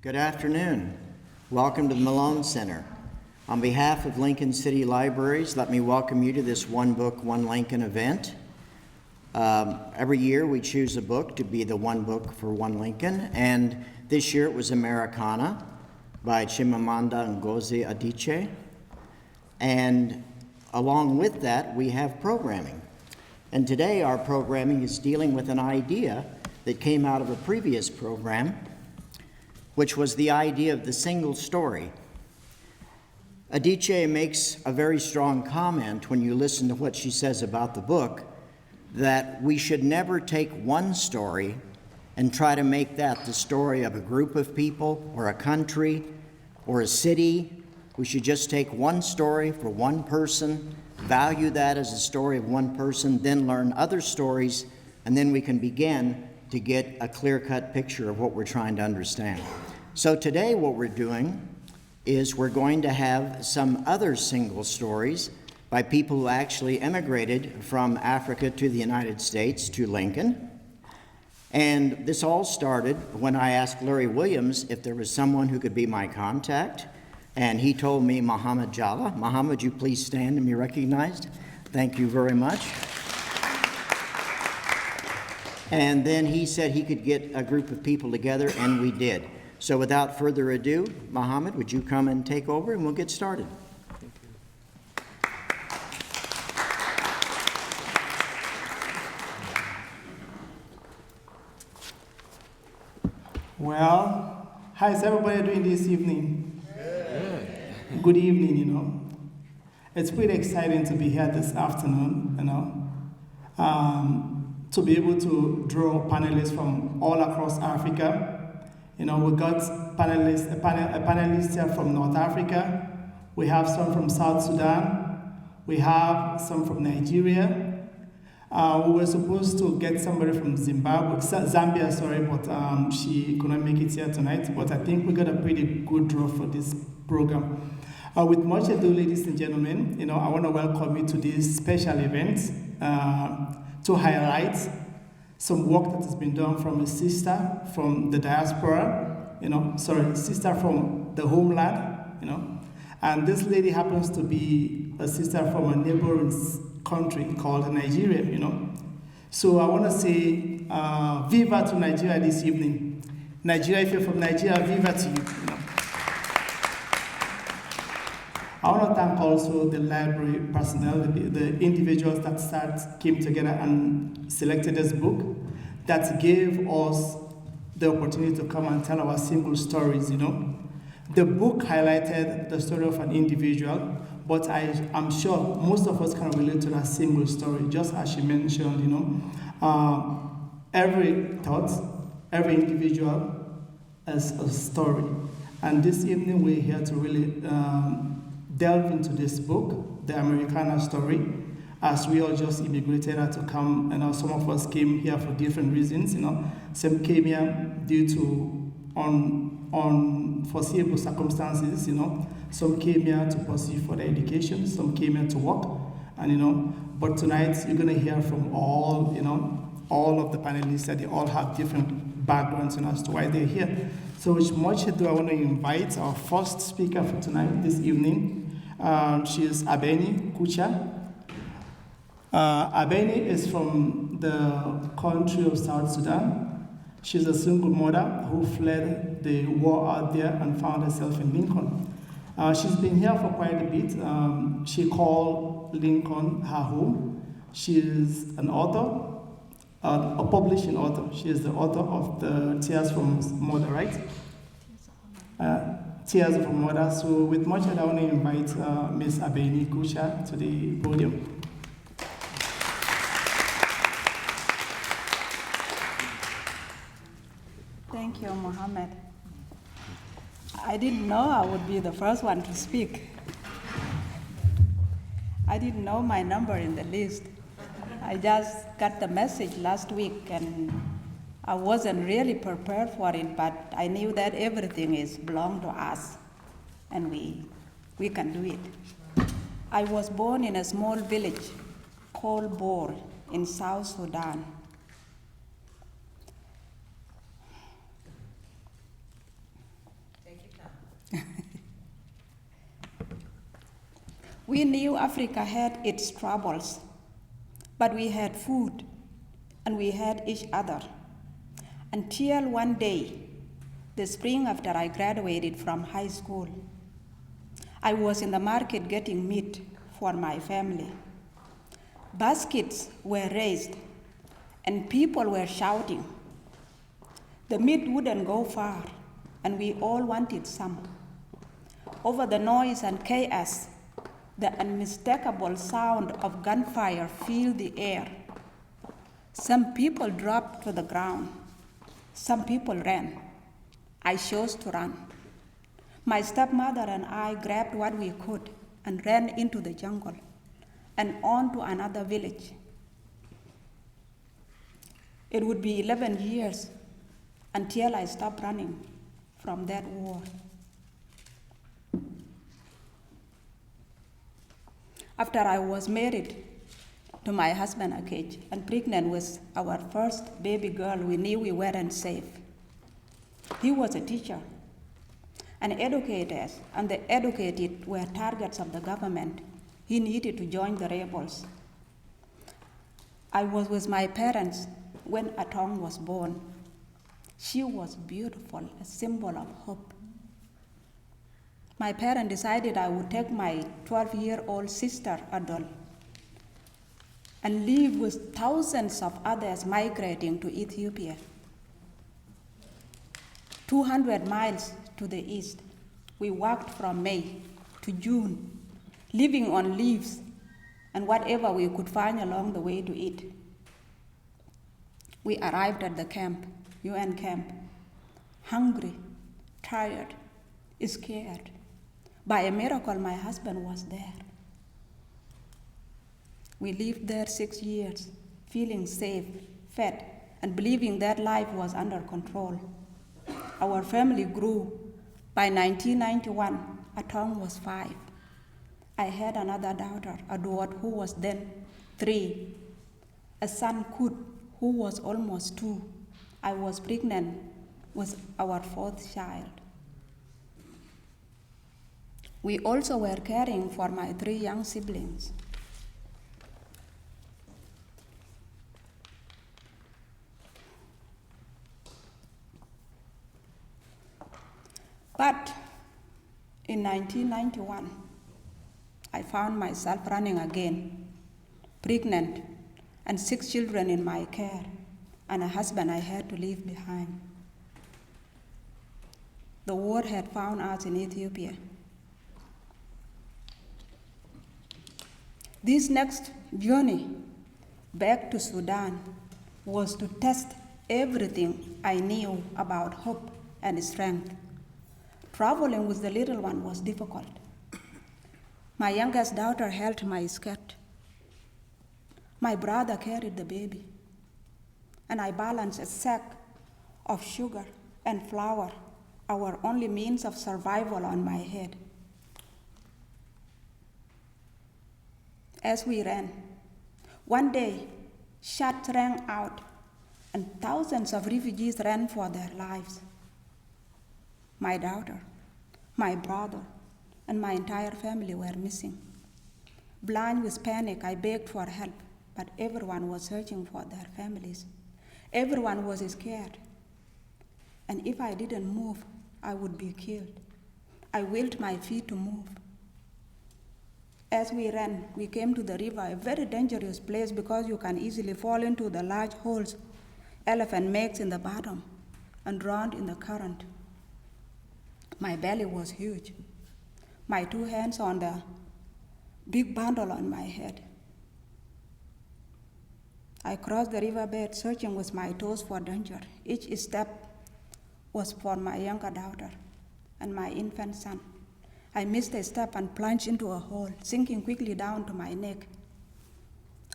Good afternoon. Welcome to the Malone Center. On behalf of Lincoln City Libraries, let me welcome you to this One Book, One Lincoln event. Every year we choose a book to be the one book for one Lincoln, and this year it was Americana by Chimamanda Ngozi Adichie. And along with that, we have programming. And today our programming is dealing with an idea that came out of a previous program, which was the idea of the single story. Adichie makes a very strong comment when you listen to what she says about the book, that we should never take one story and try to make that the story of a group of people or a country or a city. We should just take one story for one person, value that as a story of one person, then learn other stories, and then we can begin to get a clear-cut picture of what we're trying to understand. So today what we're doing is we're going to have some other single stories by people who actually emigrated from Africa to the United States, to Lincoln. And this all started when I asked Larry Williams if there was someone who could be my contact, and he told me Muhammad Jalla. Muhammad, would you please stand and be recognized? Thank you very much. And then he said he could get a group of people together, and we did. So without further ado, Muhammad, would you come and take over, and we'll get started. Well, how is everybody doing this evening? Good evening, It's pretty exciting to be here this afternoon, to be able to draw panelists from all across Africa. We got a panelist here from North Africa. We have some from South Sudan. We have some from Nigeria. We were supposed to get somebody from Zambia, but she couldn't make it here tonight. But I think we got a pretty good draw for this program. With much ado, ladies and gentlemen, I want to welcome you to this special event to highlight some work that has been done from a sister from the diaspora, sister from the homeland, and this lady happens to be a sister from a neighboring country called Nigeria, So I want to say viva to Nigeria this evening. Nigeria, if you're from Nigeria, viva to you. I want to thank also the library personnel, the individuals that came together and selected this book, that gave us the opportunity to come and tell our single stories, The book highlighted the story of an individual, but I'm sure most of us can relate to that single story, just as she mentioned, every thought, every individual has a story. And this evening we're here to really delve into this book, the Americana story, as we all just immigrated to come, some of us came here for different reasons, Some came here due to unforeseeable circumstances, Some came here to pursue further education, some came here to work, but tonight you're gonna hear from all of the panelists that they all have different backgrounds as to why they're here. So with much ado, I want to invite our first speaker for tonight, this evening. She is Abeni Kucha. Abeni is from the country of South Sudan. She's a single mother who fled the war out there and found herself in Lincoln. She's been here for quite a bit. She called Lincoln her home. She is an author, a publishing author. She is the author of the Tears from Mother, right? Tears of a Mother. So with much ado, I want to invite Ms. Abeni Kucha to the podium. Thank you, Mohammed. I didn't know I would be the first one to speak. I didn't know my number in the list. I just got the message last week and I wasn't really prepared for it, but I knew that everything belongs to us and we can do it. I was born in a small village called Bor in South Sudan. We knew Africa had its troubles, but we had food and we had each other. Until one day, the spring after I graduated from high school, I was in the market getting meat for my family. Baskets were raised and people were shouting. The meat wouldn't go far, and we all wanted some. Over the noise and chaos, the unmistakable sound of gunfire filled the air. Some people dropped to the ground. Some people ran. I chose to run. My stepmother and I grabbed what we could and ran into the jungle and on to another village. It would be 11 years until I stopped running from that war. After I was married to my husband Akej and pregnant with our first baby girl, we knew we weren't safe. He was a teacher, and educators and the educated were targets of the government. He needed to join the rebels. I was with my parents when Atong was born. She was beautiful, a symbol of hope. My parents decided I would take my 12-year-old sister, Adol, and live with thousands of others migrating to Ethiopia. 200 miles to the east, we walked from May to June, living on leaves and whatever we could find along the way to eat. We arrived at the camp, UN camp, hungry, tired, scared. By a miracle, my husband was there. We lived there 6 years, feeling safe, fed, and believing that life was under control. Our family grew. By 1991, Atong was 5. I had another daughter, Adwot, who was then 3, a son, Kut, who was almost 2. I was pregnant with our 4th child. We also were caring for my 3 young siblings. But in 1991, I found myself running again, pregnant, and 6 children in my care, and a husband I had to leave behind. The war had found us in Ethiopia. This next journey back to Sudan was to test everything I knew about hope and strength. Traveling with the little one was difficult. My youngest daughter held my skirt. My brother carried the baby, and I balanced a sack of sugar and flour, our only means of survival, on my head. As we ran, one day, shots rang out, and thousands of refugees ran for their lives. My daughter, my brother, and my entire family were missing. Blind with panic, I begged for help, but everyone was searching for their families. Everyone was scared, and if I didn't move, I would be killed. I willed my feet to move. As we ran, we came to the river, a very dangerous place because you can easily fall into the large holes elephant makes in the bottom and drown in the current. My belly was huge, my 2 hands on the big bundle on my head. I crossed the riverbed, searching with my toes for danger. Each step was for my younger daughter and my infant son. I missed a step and plunged into a hole, sinking quickly down to my neck.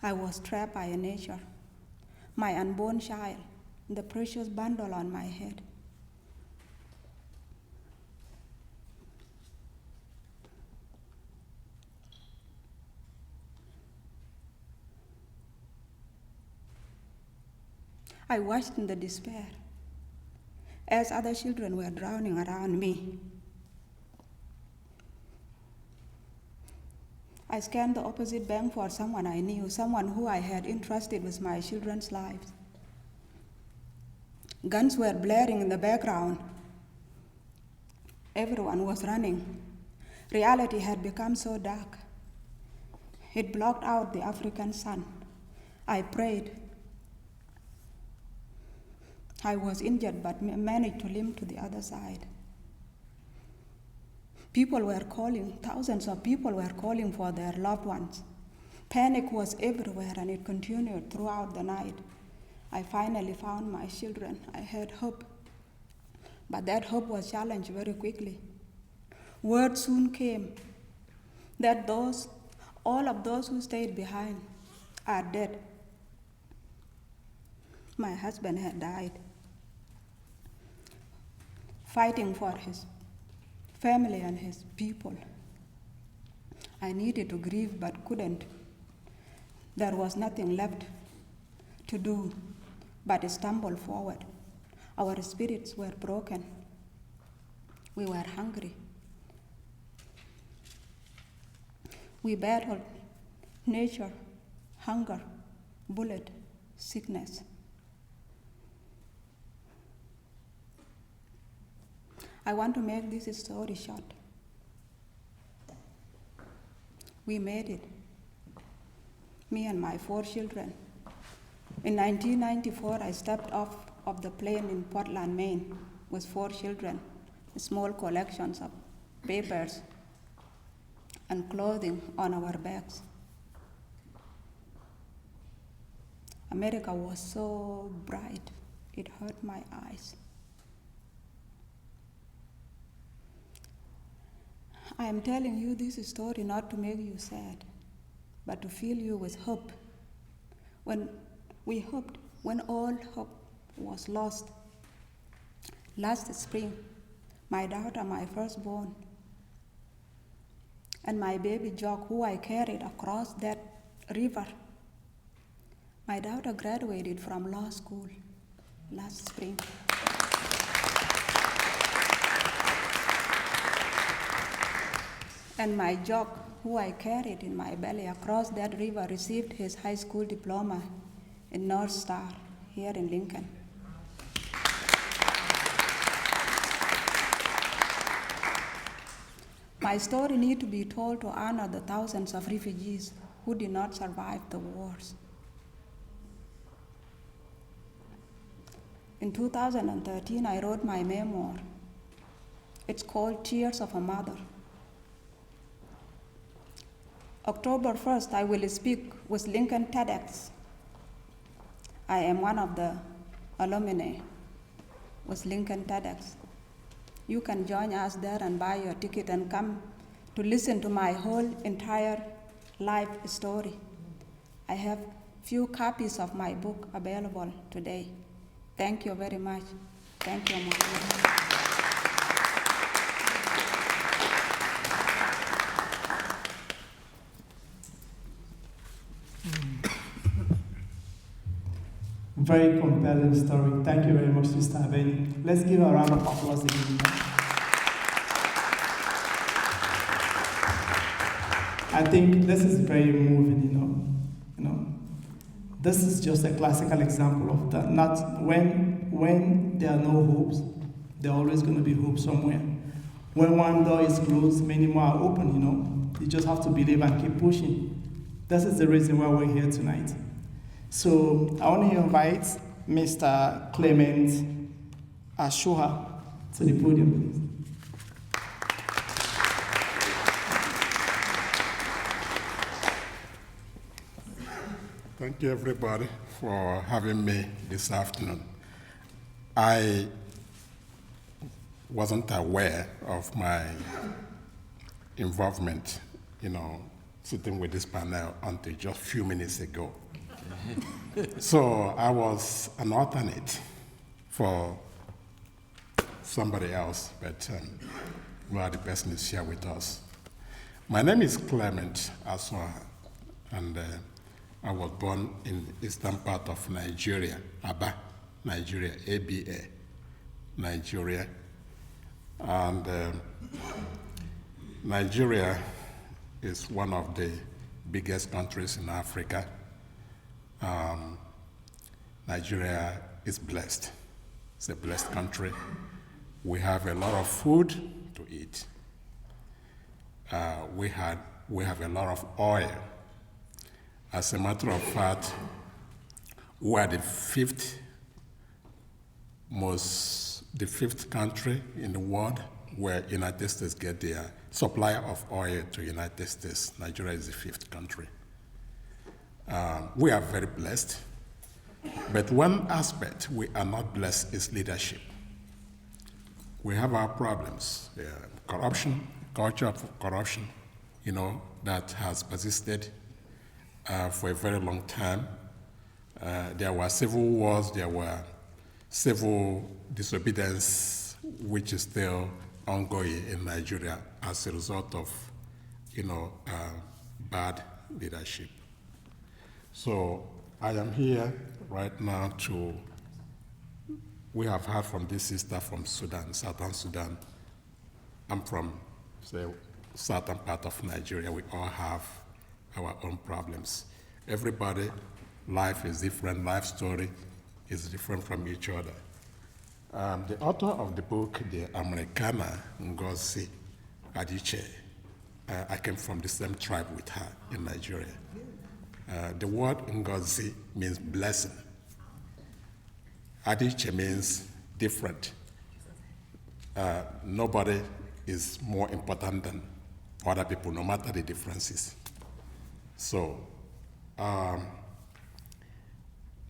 I was trapped by nature, my unborn child, and the precious bundle on my head. I watched in the despair as other children were drowning around me. I scanned the opposite bank for someone I knew, someone who I had entrusted with my children's lives. Guns were blaring in the background. Everyone was running. Reality had become so dark. It blocked out the African sun. I prayed. I was injured but managed to limp to the other side. People were calling, thousands of people were calling for their loved ones. Panic was everywhere and it continued throughout the night. I finally found my children. I had hope, but that hope was challenged very quickly. Word soon came that all of those who stayed behind are dead. My husband had died, fighting for his family and his people. I needed to grieve but couldn't. There was nothing left to do but stumble forward. Our spirits were broken. We were hungry. We battled nature, hunger, bullet, sickness. I want to make this story short. We made it, me and my 4 children. In 1994, I stepped off of the plane in Portland, Maine, with 4 children, small collections of papers and clothing on our backs. America was so bright, it hurt my eyes. I am telling you this story not to make you sad, but to fill you with hope. When we hoped, when all hope was lost. Last spring, my daughter, my firstborn, and my baby Jock, who I carried across that river. My daughter graduated from law school last spring. And my Jock, who I carried in my belly across that river, received his high school diploma in North Star here in Lincoln. My story needs to be told to honor the thousands of refugees who did not survive the wars. In 2013, I wrote my memoir. It's called Tears of a Mother. October 1st, I will speak with Lincoln TEDx. I am one of the alumni with Lincoln TEDx. You can join us there and buy your ticket and come to listen to my whole entire life story. I have few copies of my book available today. Thank you very much. Thank you, Mama. Very compelling story. Thank you very much, Sister Abeni. Let's give her a round of applause again. I think this is very moving, you know. This is just a classical example of that. Not when there are no hopes, there are always going to be hope somewhere. When one door is closed, many more are open, You just have to believe and keep pushing. This is the reason why we're here tonight. So I want to invite Mr. Clement Asa to the podium, please. Thank you, everybody, for having me this afternoon. I wasn't aware of my involvement, sitting with this panel until just a few minutes ago. So I was an alternate for somebody else, but well, the person is here with us. My name is Clement Asa, and I was born in eastern part of Nigeria, Aba, Nigeria, ABA, Nigeria. And Nigeria is one of the biggest countries in Africa. Nigeria is blessed. It's a blessed country. We have a lot of food to eat. We have a lot of oil. As a matter of fact, we are the fifth country in the world where United States get their supply of oil to United States. Nigeria is the fifth country. We are very blessed, but one aspect we are not blessed is leadership. We have our problems. Corruption, culture of corruption, that has persisted for a very long time. There were civil wars, there were civil disobedience, which is still ongoing in Nigeria as a result of, bad leadership. So I am here right now we have heard from this sister from Sudan, Southern Sudan. I'm from, say, southern part of Nigeria. We all have our own problems. Everybody, life is different, life story is different from each other. The author of the book, the Americana Ngozi Adichie, I came from the same tribe with her in Nigeria. The word Ngozi means blessing. Adichie means different. Nobody is more important than other people, no matter the differences. So,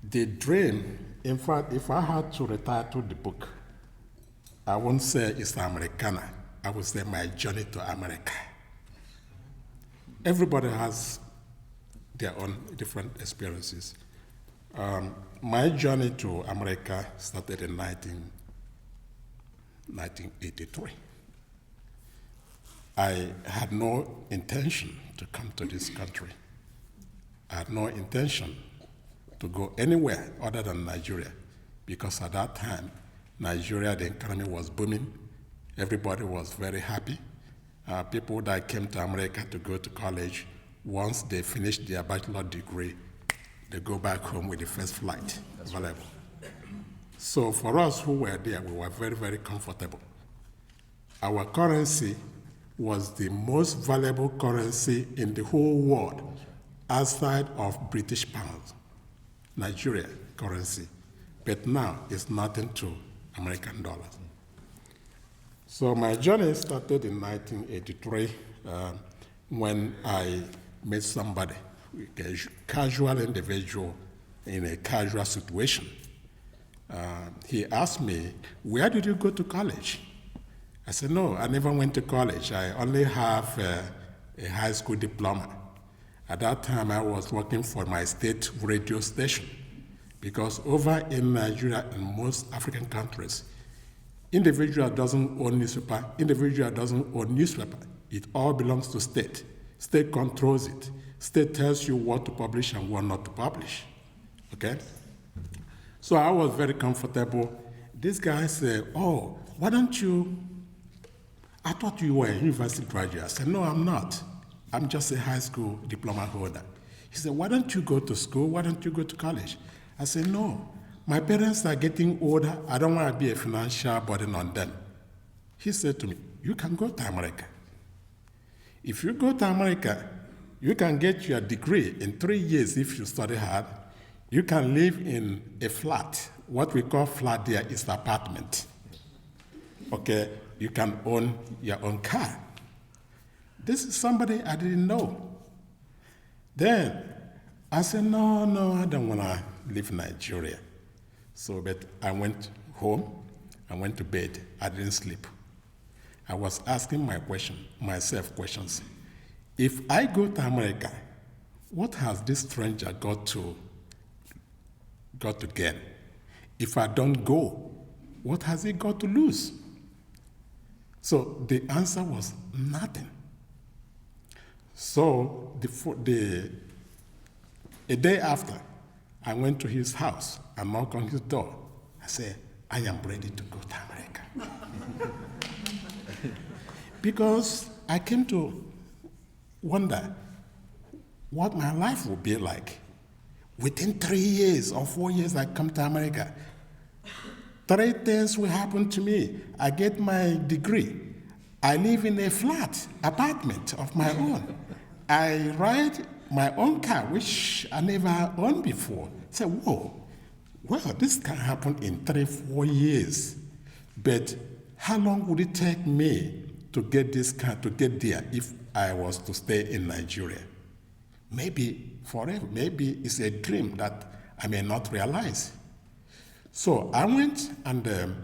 the dream, in fact, if I had to retitle the book, I wouldn't say it's Americana. I would say my journey to America. Everybody has their own different experiences. My journey to America started in 1983. I had no intention to come to this country. I had no intention to go anywhere other than Nigeria, because at that time, Nigeria, the economy was booming. Everybody was very happy. People that came to America to go to college, once they finished their bachelor degree, they go back home with the first flight available. So for us who were there, we were very, very comfortable. Our currency was the most valuable currency in the whole world outside of British pounds, Nigeria currency. But now it's nothing to American dollars. So my journey started in 1983 when I met somebody, a casual individual in a casual situation. He asked me, "Where did you go to college?" I said, "No, I never went to college. I only have a high school diploma." At that time, I was working for my state radio station, because over in Nigeria and most African countries, individual doesn't own newspaper, individual doesn't own newspaper. It all belongs to state. State controls it. State tells you what to publish and what not to publish, okay? So I was very comfortable. This guy said, "Oh, why don't you, I thought you were a university graduate." I said, "No, I'm not. I'm just a high school diploma holder." He said, "Why don't you go to school? Why don't you go to college?" I said, "No, my parents are getting older. I don't want to be a financial burden on them." He said to me, "You can go to America. If you go to America, you can get your degree in 3 years if you study hard. You can live in a flat. What we call flat there is apartment. Okay, you can own your own car." This is somebody I didn't know. Then I said, no, I don't want to leave Nigeria. So, but I went home, I went to bed, I didn't sleep. I was asking myself questions. If I go to America, what has this stranger got to gain? If I don't go, what has he got to lose? So the answer was nothing. So a day after, I went to his house. I knocked on his door. I said, "I am ready to go to America." Because I came to wonder what my life would be like. Within 3 years or 4 years, I come to America. 3 things will happen to me. I get my degree. I live in a flat apartment of my own. I ride my own car, which I never owned before. Say, whoa, well, this can happen in 3-4 years. But how long would it take me to get this car, to get there if I was to stay in Nigeria? Maybe forever. Maybe it's a dream that I may not realize. So I went, and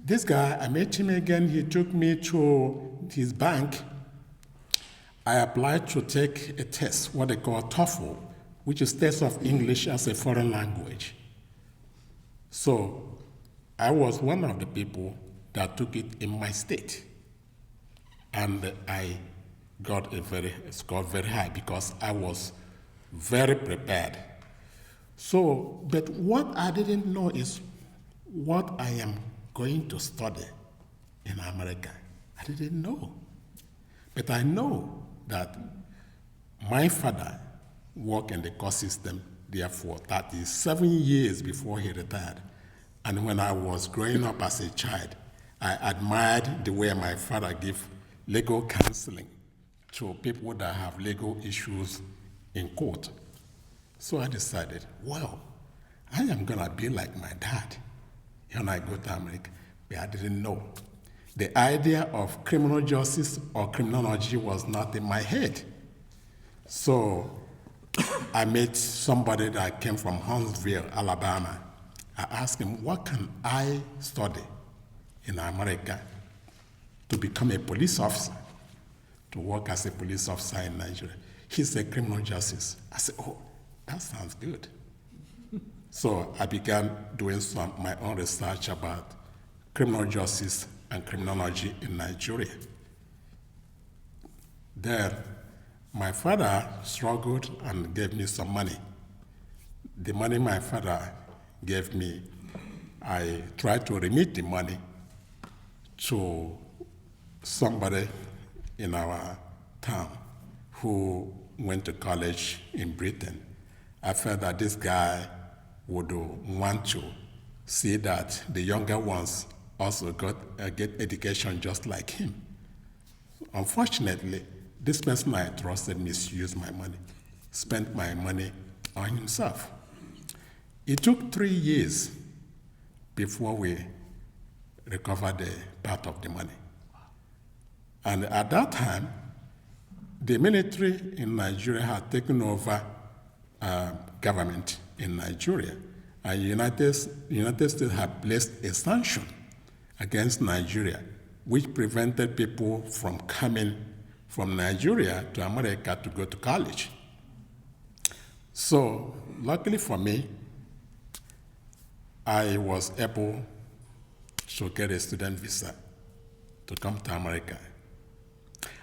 this guy, I met him again. He took me to his bank. I applied to take a test, what they call TOEFL, which is test of English as a foreign language. So I was one of the people that took it in my state. And I got scored very high because I was very prepared. So, but what I didn't know is what I am going to study in America. I didn't know. But I know that my father worked in the court system there for 37 years before he retired. And when I was growing up as a child, I admired the way my father gave legal counseling to people that have legal issues in court. So I decided, well, I am going to be like my dad when I go to America. But I didn't know. The idea of criminal justice or criminology was not in my head. So I met somebody that came from Huntsville, Alabama. I asked him, what can I study in America to become a police officer, to work as a police officer in Nigeria? He said, criminal justice. I said, oh, that sounds good. So I began doing my own research about criminal justice and criminology in Nigeria. There, my father struggled and gave me some money. The money my father gave me, I tried to remit the money to somebody in our town who went to college in Britain. I felt that this guy would want to see that the younger ones also get education just like him. Unfortunately, this person I trusted misused my money, spent my money on himself. It took 3 years before we recovered the part of the money. And at that time, the military in Nigeria had taken over government in Nigeria. And the United States had placed a sanction against Nigeria, which prevented people from coming from Nigeria to America to go to college. So, luckily for me, I was able to get a student visa to come to America.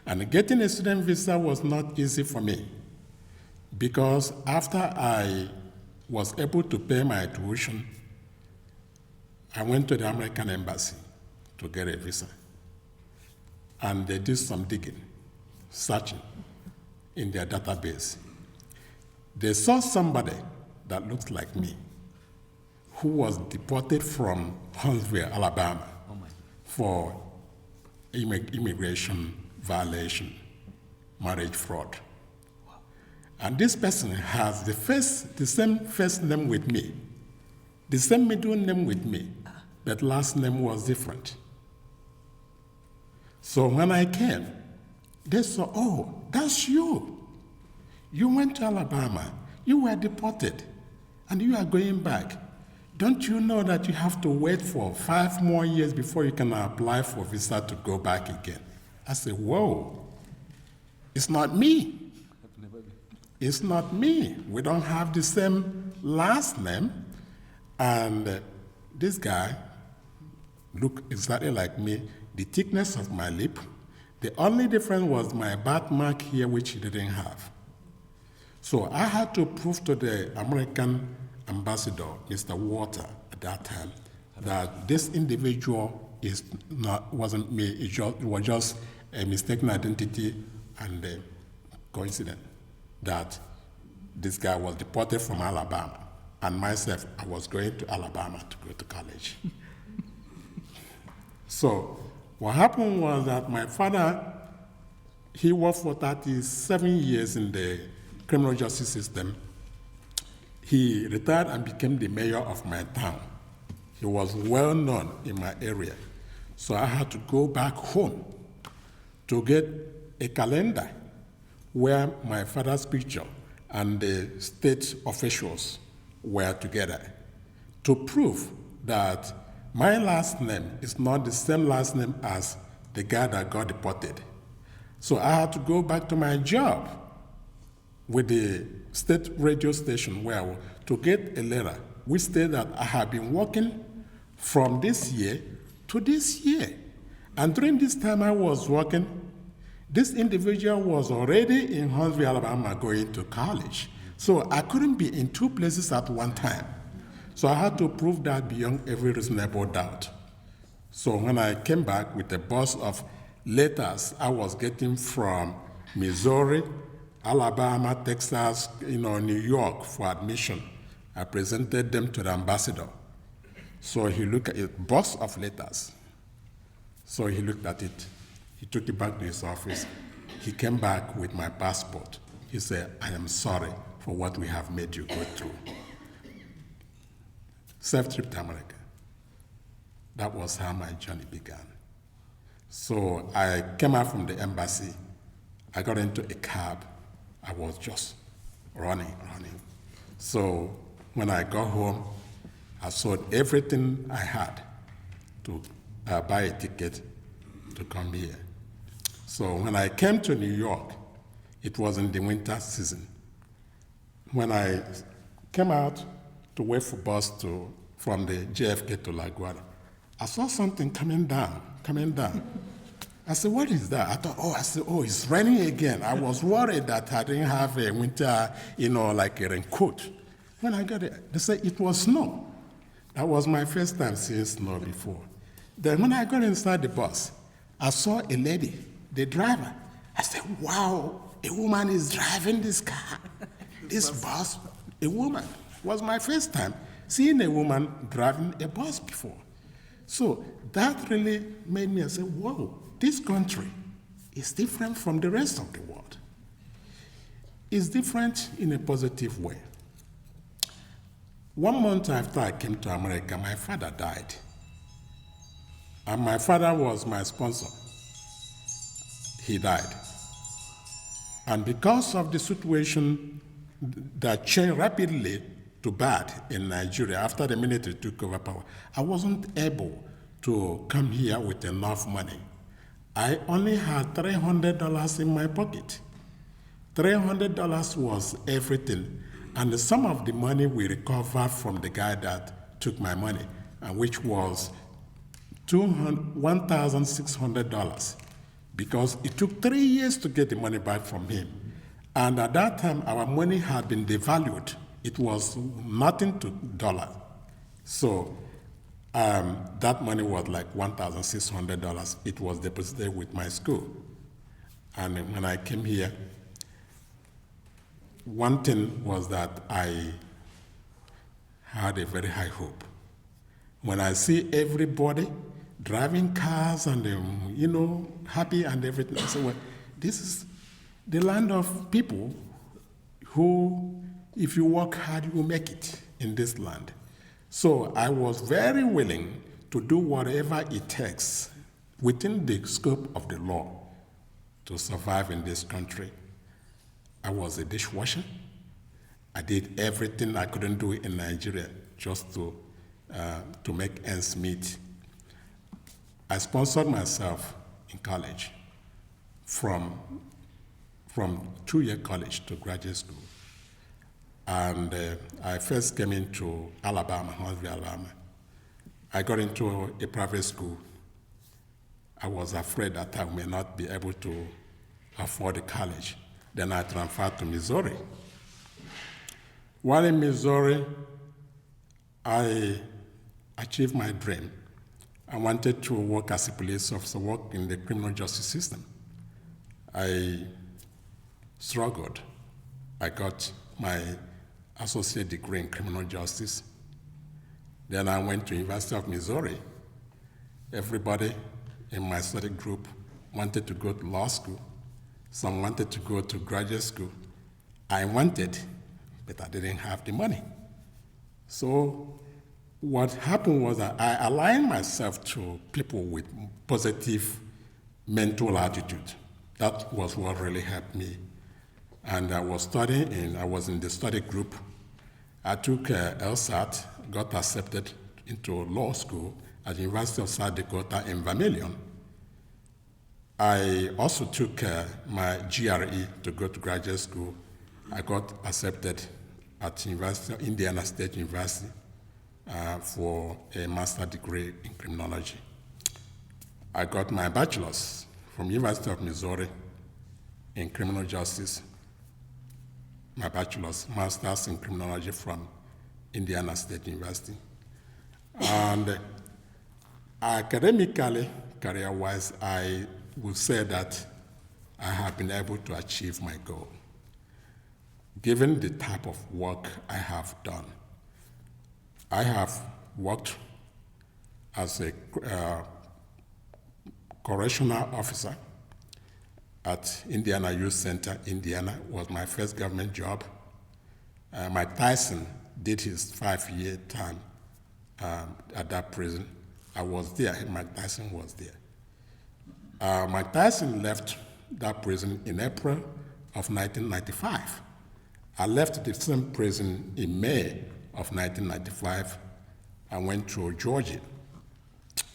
And getting a student visa was not easy for me because after I was able to pay my tuition, I went to the American embassy to get a visa. And they did some digging, searching in their database. They saw somebody that looked like me who was deported from Huntsville, Alabama for immigration violation, marriage fraud. And this person has the same first name with me, the same middle name with me, but last name was different. So when I came, they saw, oh, that's you. You went to Alabama, you were deported, and you are going back. Don't you know that you have to wait for 5 more years before you can apply for visa to go back again? I said, whoa, it's not me. It's not me. We don't have the same last name. And this guy looked exactly like me, the thickness of my lip. The only difference was my birthmark here, which he didn't have. So I had to prove to the American ambassador, Mr. Walter, at that time, that this individual wasn't me. It was just a mistaken identity, and coincidence that this guy was deported from Alabama, and myself, I was going to Alabama to go to college. So what happened was that my father, he worked for 37 years in the criminal justice system. He retired and became the mayor of my town. He was well known in my area. So I had to go back home to get a calendar where my father's picture and the state officials were together to prove that my last name is not the same last name as the guy that got deported. So I had to go back to my job with the state radio station to get a letter which stated that I have been working from this year to this year. And during this time I was working, this individual was already in Huntsville, Alabama, going to college. So I couldn't be in two places at one time. So I had to prove that beyond every reasonable doubt. So when I came back with a bunch of letters I was getting from Missouri, Alabama, Texas, New York for admission, I presented them to the ambassador. So he looked at a box of letters. So he looked at it. He took it back to his office. He came back with my passport. He said, I am sorry for what we have made you go through. Safe trip to America. That was how my journey began. So I came out from the embassy. I got into a cab. I was just running. So when I got home, I sold everything I had to buy a ticket to come here. So when I came to New York, it was in the winter season. When I came out to wait for bus from the JFK to LaGuardia, I saw something coming down. I said, what is that? I thought, it's raining again. I was worried that I didn't have a winter, like a raincoat. When I got it, they said it was snow. That was my first time seeing snow before. Then when I got inside the bus, I saw a lady, the driver. I said, wow, a woman is driving this car. This bus, a woman. It was my first time seeing a woman driving a bus before. So that really made me say, whoa, this country is different from the rest of the world. It's different in a positive way. 1 month after I came to America, my father died. And my father was my sponsor. He died. And because of the situation that changed rapidly to bad in Nigeria after the military took over power, I wasn't able to come here with enough money. I only had $300 in my pocket. $300 was everything. And some of the money we recovered from the guy that took my money, which was $1,600, because it took 3 years to get the money back from him. And at that time, our money had been devalued. It was nothing to dollar. So that money was like $1,600. It was deposited with my school. And when I came here, one thing was that I had a very high hope. When I see everybody driving cars and, happy and everything, I say, well, this is the land of people who, if you work hard, you will make it in this land. So I was very willing to do whatever it takes within the scope of the law to survive in this country. I was a dishwasher. I did everything I couldn't do in Nigeria just to make ends meet. I sponsored myself in college from 2-year college to graduate school. And I first came into Alabama, Huntsville, Alabama. I got into a private school. I was afraid that I may not be able to afford a college. Then I transferred to Missouri. While in Missouri, I achieved my dream. I wanted to work as a police officer, work in the criminal justice system. I struggled. I got my associate degree in criminal justice. Then I went to University of Missouri. Everybody in my study group wanted to go to law school. Some wanted to go to graduate school. I wanted, but I didn't have the money. So what happened was that I aligned myself to people with positive mental attitude. That was what really helped me. And I was studying, and I was in the study group. I took LSAT, got accepted into law school at the University of South Dakota in Vermilion. I also took my GRE to go to graduate school. I got accepted at Indiana State University for a master's degree in criminology. I got my bachelor's from University of Missouri in criminal justice, my bachelor's, master's in criminology from Indiana State University. And academically, career-wise, I would say that I have been able to achieve my goal. Given the type of work I have done, I have worked as a correctional officer at Indiana Youth Center, Indiana, was my first government job. Mike Tyson did his 5-year time at that prison. I was there, Mike Tyson was there. Mike Tyson left that prison in April of 1995. I left the same prison in May of 1995. I went to Georgia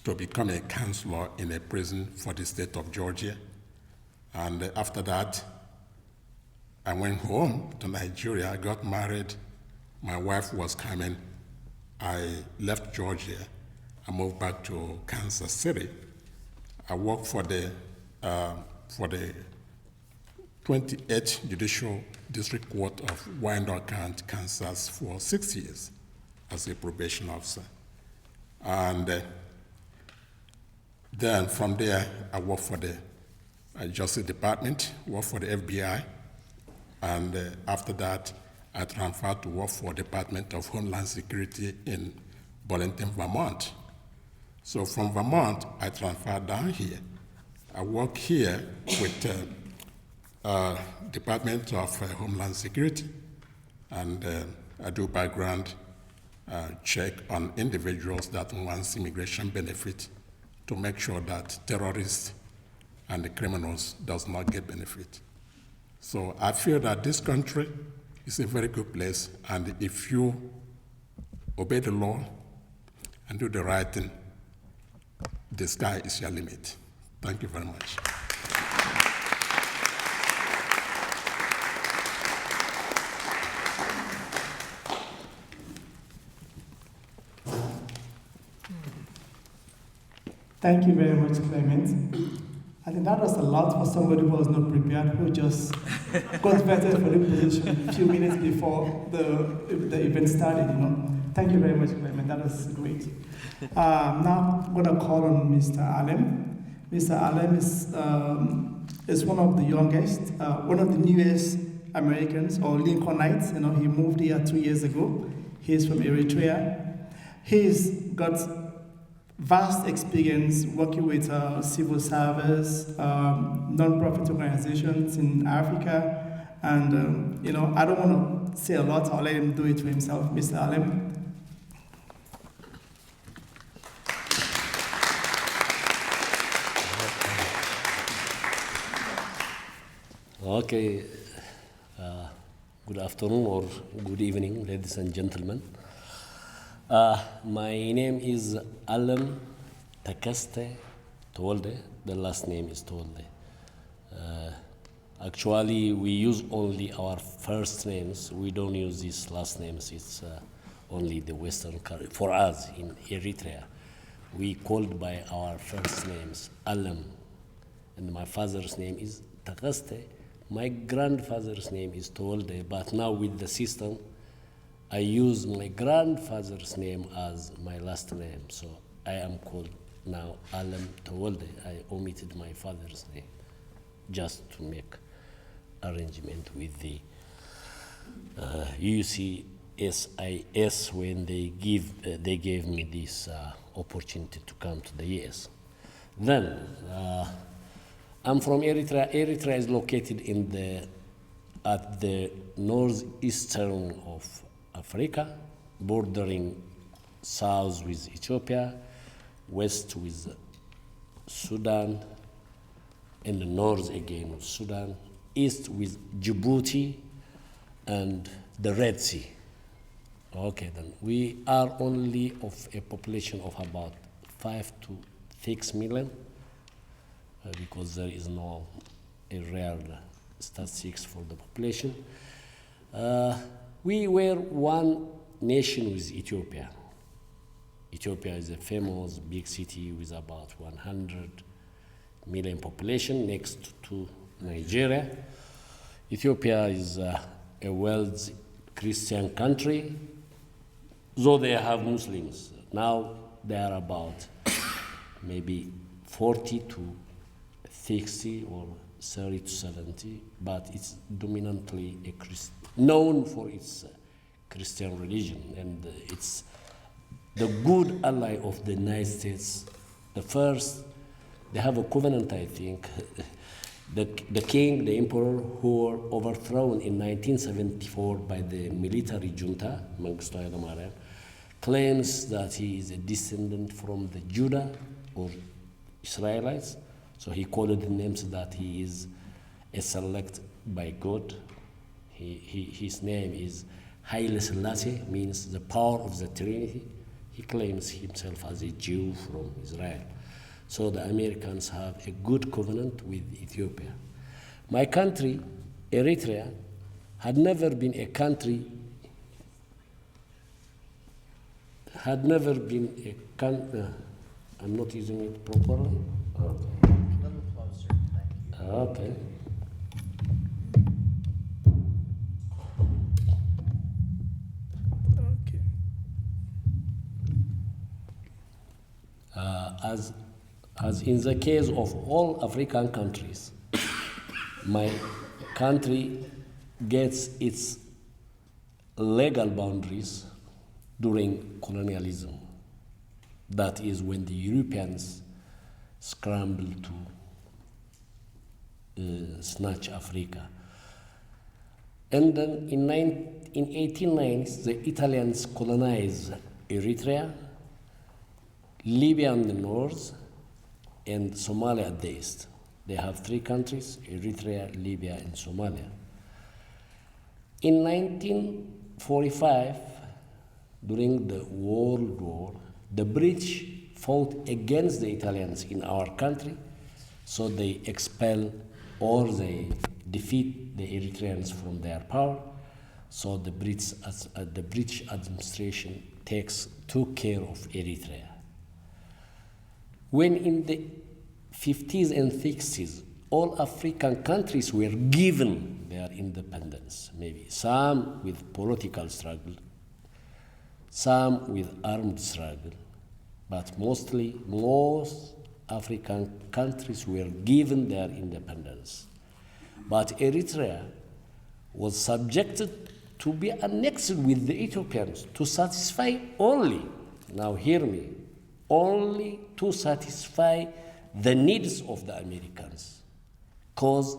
to become a counselor in a prison for the state of Georgia. And after that, I went home to Nigeria. I got married. My wife was coming. I left Georgia. I moved back to Kansas City. I worked for the 28th Judicial District Court of Wyandotte County, Kansas, for 6 years as a probation officer. And then from there, I worked for the Justice Department, worked for the FBI, and after that, I transferred to work for Department of Homeland Security in Burlington, Vermont. So from Vermont, I transferred down here. I work here with Department of Homeland Security, and I do background check on individuals that want immigration benefit to make sure that terrorists and the criminals does not get benefit. So I feel that this country is a very good place, and if you obey the law and do the right thing, the sky is your limit. Thank you very much. Thank you very much, Clement. I think that was a lot for somebody who was not prepared, who just got vetted for the position a few minutes before the event started, you know. Thank you very much, Clement. That was great. Now I'm going to call on Mr. Allen. Mr. Allen is one of the youngest, one of the newest Americans or Lincolnites. You know, he moved here 2 years ago. He's from Eritrea. He's got vast experience working with civil service, non-profit organizations in Africa, and you know, I don't want to say a lot. I'll let him do it for himself, Mr. Allen. Okay. Good afternoon or good evening, ladies and gentlemen. My name is Alan Takaste Tolde. The last name is Tolde. Actually, we use only our first names. We don't use these last names. It's only the Western culture. For us in Eritrea, we called by our first names, Alam. And my father's name is Takaste. My grandfather's name is Tolde, but now with the system, I use my grandfather's name as my last name, so I am called now Alam Tolde. I omitted my father's name just to make. arrangement with the UCSIS when they gave me this opportunity to come to the US. Then I'm from Eritrea. Eritrea is located at the northeastern of Africa, bordering south with Ethiopia, west with Sudan, and the north again with Sudan, east with Djibouti and the Red Sea. Okay, then we are only of a population of about 5 to 6 million, because there is no a real statistics for the population. We were one nation with Ethiopia. Ethiopia is a famous big city with about 100 million population next to Nigeria. Ethiopia is a world Christian country, though they have Muslims. Now they are about maybe 40 to 60 or 30 to 70, but it's dominantly known for its Christian religion, and it's the good ally of the United States. The first, they have a covenant, I think. The king, the emperor, who were overthrown in 1974 by the military junta, Mengistu Haile Mariam, claims that he is a descendant from the Judah or Israelites. So he called the names that he is a select by God. His name is Haile Selassie, means the power of the Trinity. He claims himself as a Jew from Israel. So the Americans have a good covenant with Ethiopia. My country, Eritrea, had never been a country, I'm not using it properly. Okay. A little closer, thank you. Okay. As in the case of all African countries, my country gets its legal boundaries during colonialism. That is when the Europeans scrambled to snatch Africa. And then in 1890s, the Italians colonized Eritrea, Libya in the north, and Somalia at the east. They have 3 countries, Eritrea, Libya, and Somalia. In 1945, during the World War, the British fought against the Italians in our country, so they expel or they defeat the Eritreans from their power. So the British administration took care of Eritrea. When in the 50s and 60s, all African countries were given their independence, maybe some with political struggle, some with armed struggle, but mostly most African countries were given their independence. But Eritrea was subjected to be annexed with the Ethiopians to satisfy only, now hear me, only to satisfy the needs of the Americans. Because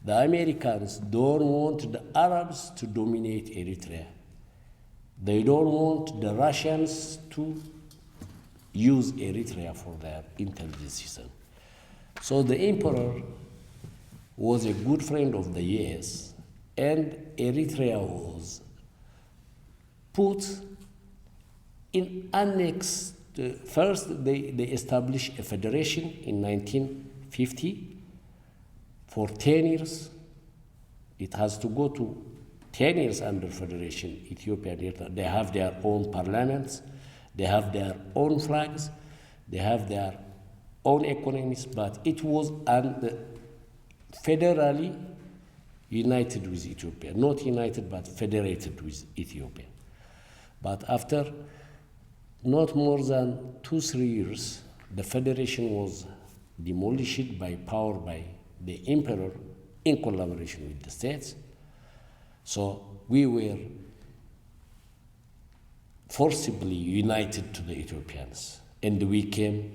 the Americans don't want the Arabs to dominate Eritrea. They don't want the Russians to use Eritrea for their intelligence system. So the emperor was a good friend of the US, and Eritrea was put in annex. First, they established a federation in 1950 for 10 years. It has to go to 10 years under federation, Ethiopia and Eritrea. They have their own parliaments, they have their own flags, they have their own economies, but it was federally united with Ethiopia. Not united, but federated with Ethiopia. But after not more than 2-3 years, the federation was demolished by the emperor in collaboration with the states. So we were forcibly united to the Ethiopians, and we became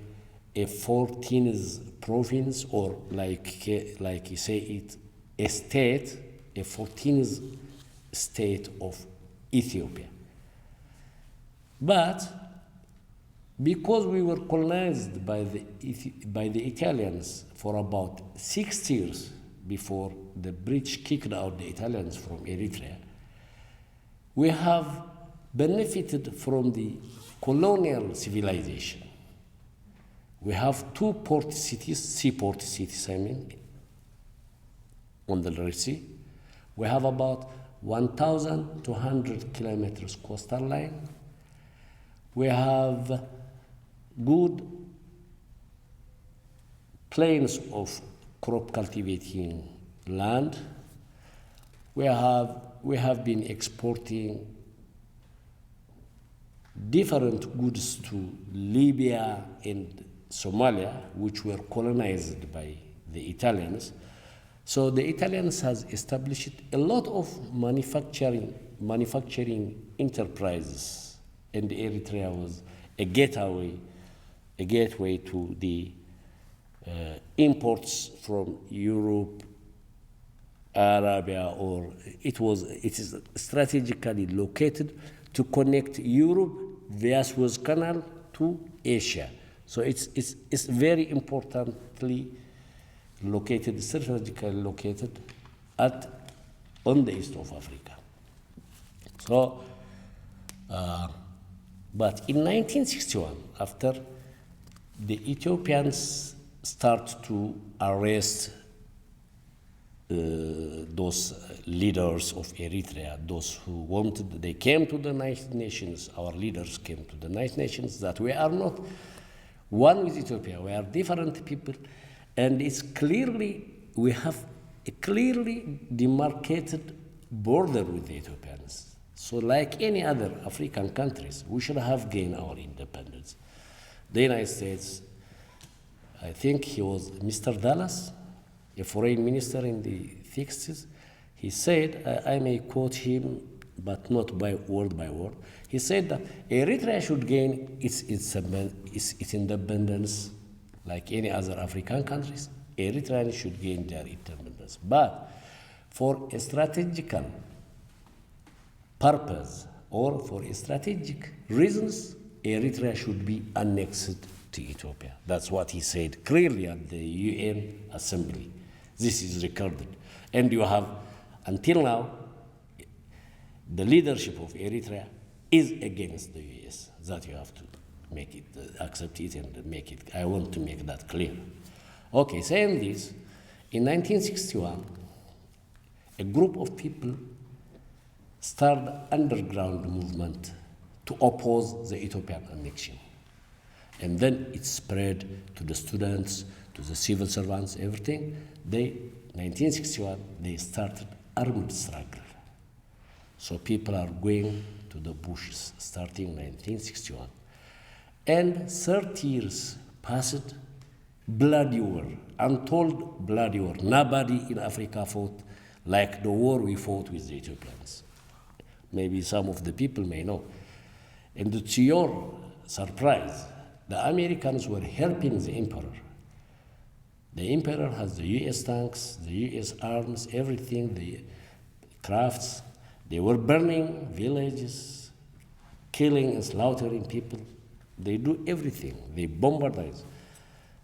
a 14th province, or like you say it, a state, a 14th state of Ethiopia. But because we were colonized by the Italians for about 6 years before the British kicked out the Italians from Eritrea, we have benefited from the colonial civilization. We have 2 port cities, seaport cities, on the Red Sea. We have about 1,200 kilometers coastal line. We have good plains of crop cultivating land. We have been exporting different goods to Libya and Somalia, which were colonized by the Italians. So the Italians has established a lot of manufacturing enterprises, and Eritrea was a gateway to the imports from Europe, Arabia, or it is strategically located to connect Europe via Suez Canal to Asia. So it's very importantly located, strategically located on the east of Africa. So, but in 1961, after the Ethiopians start to arrest those leaders of Eritrea, those who they came to the United Nations, our leaders came to the United Nations, that we are not one with Ethiopia, we are different people, and we have a clearly demarcated border with the Ethiopians. So like any other African countries, we should have gained our independence. The United States, I think he was Mr. Dallas, a foreign minister in the 60s, he said, I may quote him, but not by word, he said that Eritrea should gain its independence like any other African countries. Eritrea should gain their independence. But for a strategical purpose or for strategic reasons, Eritrea should be annexed to Ethiopia. That's what he said clearly at the UN Assembly. This is recorded. And you have, until now, the leadership of Eritrea is against the US. That you have to make it, accept it and make it. I want to make that clear. Okay, saying this, in 1961, a group of people started underground movement to oppose the Ethiopian annexion. And then it spread to the students, to the civil servants, everything. 1961, they started armed struggle. So people are going to the bushes starting 1961. And 30 years passed, bloody war, untold bloody war. Nobody in Africa fought like the war we fought with the Ethiopians. Maybe some of the people may know. And to your surprise, the Americans were helping the emperor. The emperor has the US tanks, the US arms, everything, the crafts. They were burning villages, killing and slaughtering people. They do everything. They bombardize.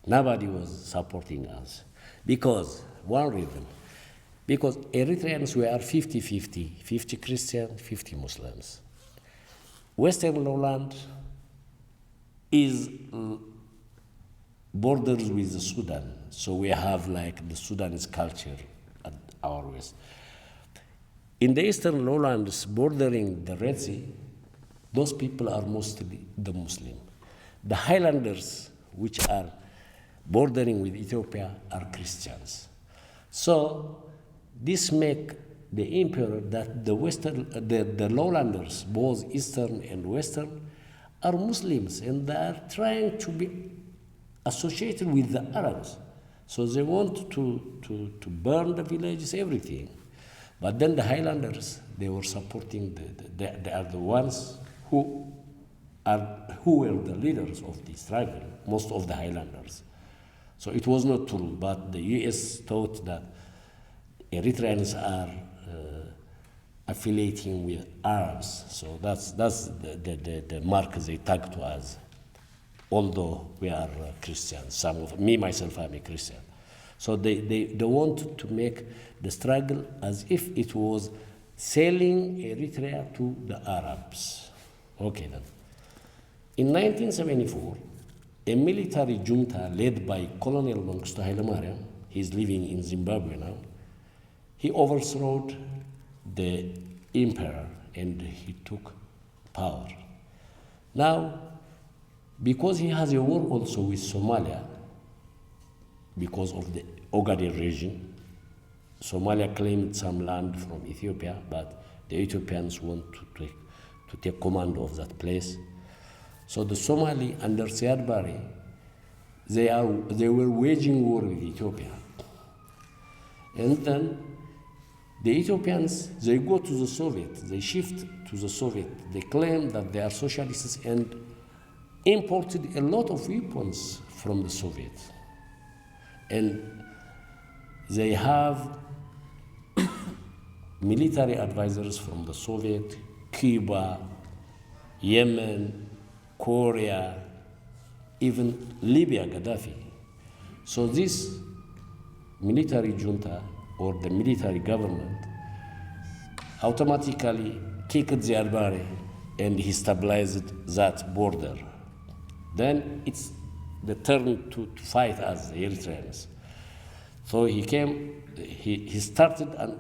Nobody was supporting us. Because, one reason, because Eritreans were 50-50, 50 Christian, 50 Muslims. Western lowland is borders with the Sudan. So we have like the Sudanese culture at our west. In the eastern lowlands bordering the Red Sea, those people are mostly the Muslim. The highlanders, which are bordering with Ethiopia, are Christians. So this make the emperor that the lowlanders, both eastern and western, are Muslims, and they are trying to be associated with the Arabs. So they want to burn the villages, everything. But then the Highlanders, they were supporting, they are the ones who were the leaders of the struggle, most of the Highlanders. So it was not true, but the US thought that Eritreans are affiliating with Arabs. So that's the mark they tag to us, although we are Christians. Me, myself, I'm a Christian. So they want to make the struggle as if it was selling Eritrea to the Arabs. Okay then. In 1974, a military junta led by Colonel Mengistu Haile Mariam, he's living in Zimbabwe now, he overthrew the emperor and he took power. Now, because he has a war also with Somalia, because of the Ogaden regime, Somalia claimed some land from Ethiopia, but the Ethiopians want to take command of that place. So the Somali under Siad Barre, they were waging war with Ethiopia. And then the Ethiopians, they go to the Soviet, they shift to the Soviet. They claim that they are socialists and imported a lot of weapons from the Soviet. And they have military advisors from the Soviet, Cuba, Yemen, Korea, even Libya, Gaddafi. So this military junta or the military government automatically kicked Siad Barre and he stabilized that border. Then it's the turn to fight us, the Eritreans. So he came, he started an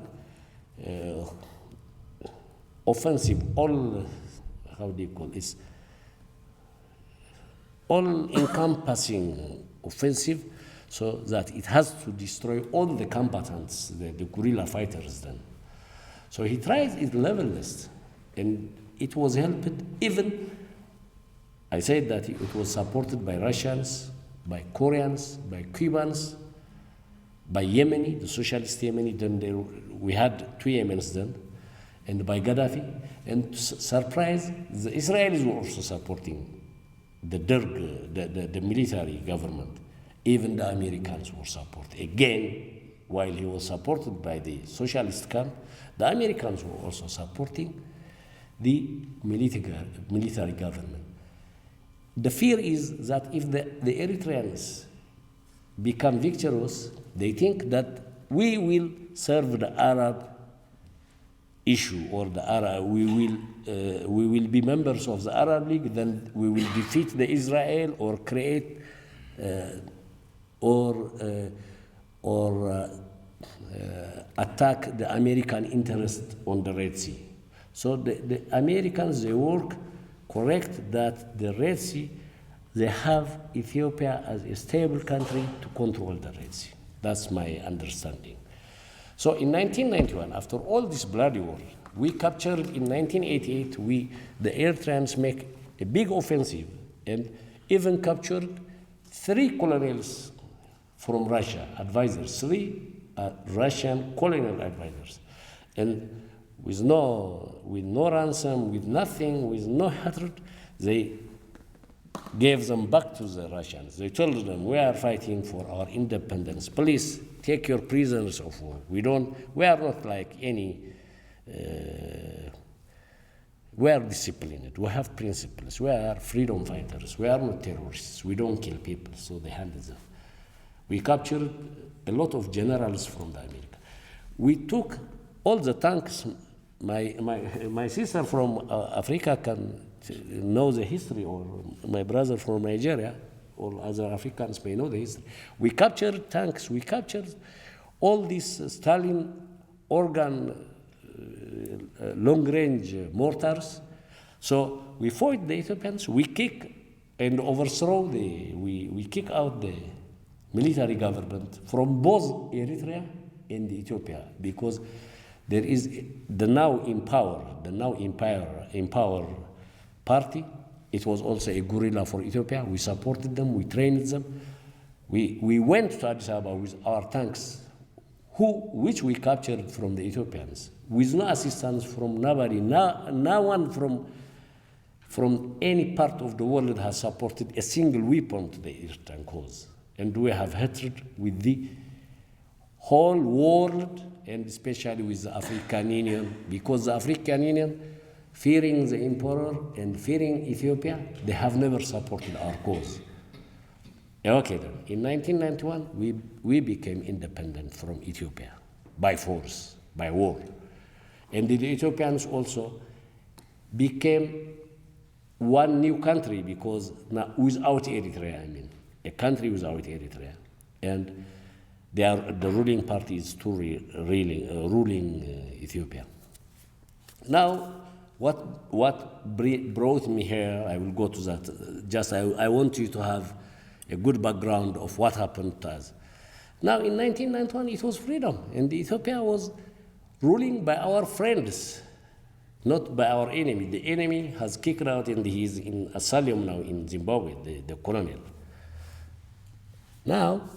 offensive, how do you call this? All-encompassing offensive, so that it has to destroy all the combatants, the guerrilla fighters then. So he tried it levelist, and it was helped even, I said that it was supported by Russians, by Koreans, by Cubans, by Yemeni, the socialist Yemeni, then we had two Yemens then, and by Gaddafi, and surprise, the Israelis were also supporting the Derg, the military government. Even the Americans were supported. Again, while he was supported by the socialist camp, the Americans were also supporting the military government. The fear is that if the Eritreans become victorious, they think that we will serve the Arab issue, or the Arab, we will be members of the Arab League, then we will defeat the Israel or create attack the American interest on the Red Sea. So the Americans, they work correct that the Red Sea, they have Ethiopia as a stable country to control the Red Sea. That's my understanding. So in 1991, after all this bloody war, we captured in 1988, the Eritreans make a big offensive and even captured 3 colonels from Russia, advisors, 3 Russian colonel advisors. And with no ransom, with nothing, with no hatred, they gave them back to the Russians. They told them, we are fighting for our independence. Please take your prisoners of war. We are not like any, we are disciplined. We have principles. We are freedom fighters. We are not terrorists. We don't kill people. So they handed them. We captured a lot of generals from the America. We took all the tanks. My sister from Africa can know the history, or my brother from Nigeria, or other Africans may know the history. We captured tanks. We captured all these Stalin organ long-range mortars. So we fought the Ethiopians. We kick and overthrow we kick out the military government from both Eritrea and Ethiopia, because there is the now in power party. It was also a guerrilla for Ethiopia. We supported them, we trained them, We went to Addis Ababa with our tanks, which we captured from the Ethiopians, with no assistance from nobody. No one from any part of the world has supported a single weapon to the Eritrean cause. And we have hatred with the whole world, and especially with the African Union, because the African Union, fearing the emperor and fearing Ethiopia, they have never supported our cause. Okay, then. In 1991, we became independent from Ethiopia by force, by war. And the Ethiopians also became one new country, because now without Eritrea, I mean, a country without Eritrea. And the ruling party is still ruling Ethiopia. Now, what brought me here, I will go to that. Just I want you to have a good background of what happened to us. Now, in 1991, it was freedom, and Ethiopia was ruling by our friends, not by our enemy. The enemy has kicked out, and he's in asylum now in Zimbabwe, the colonel. Now,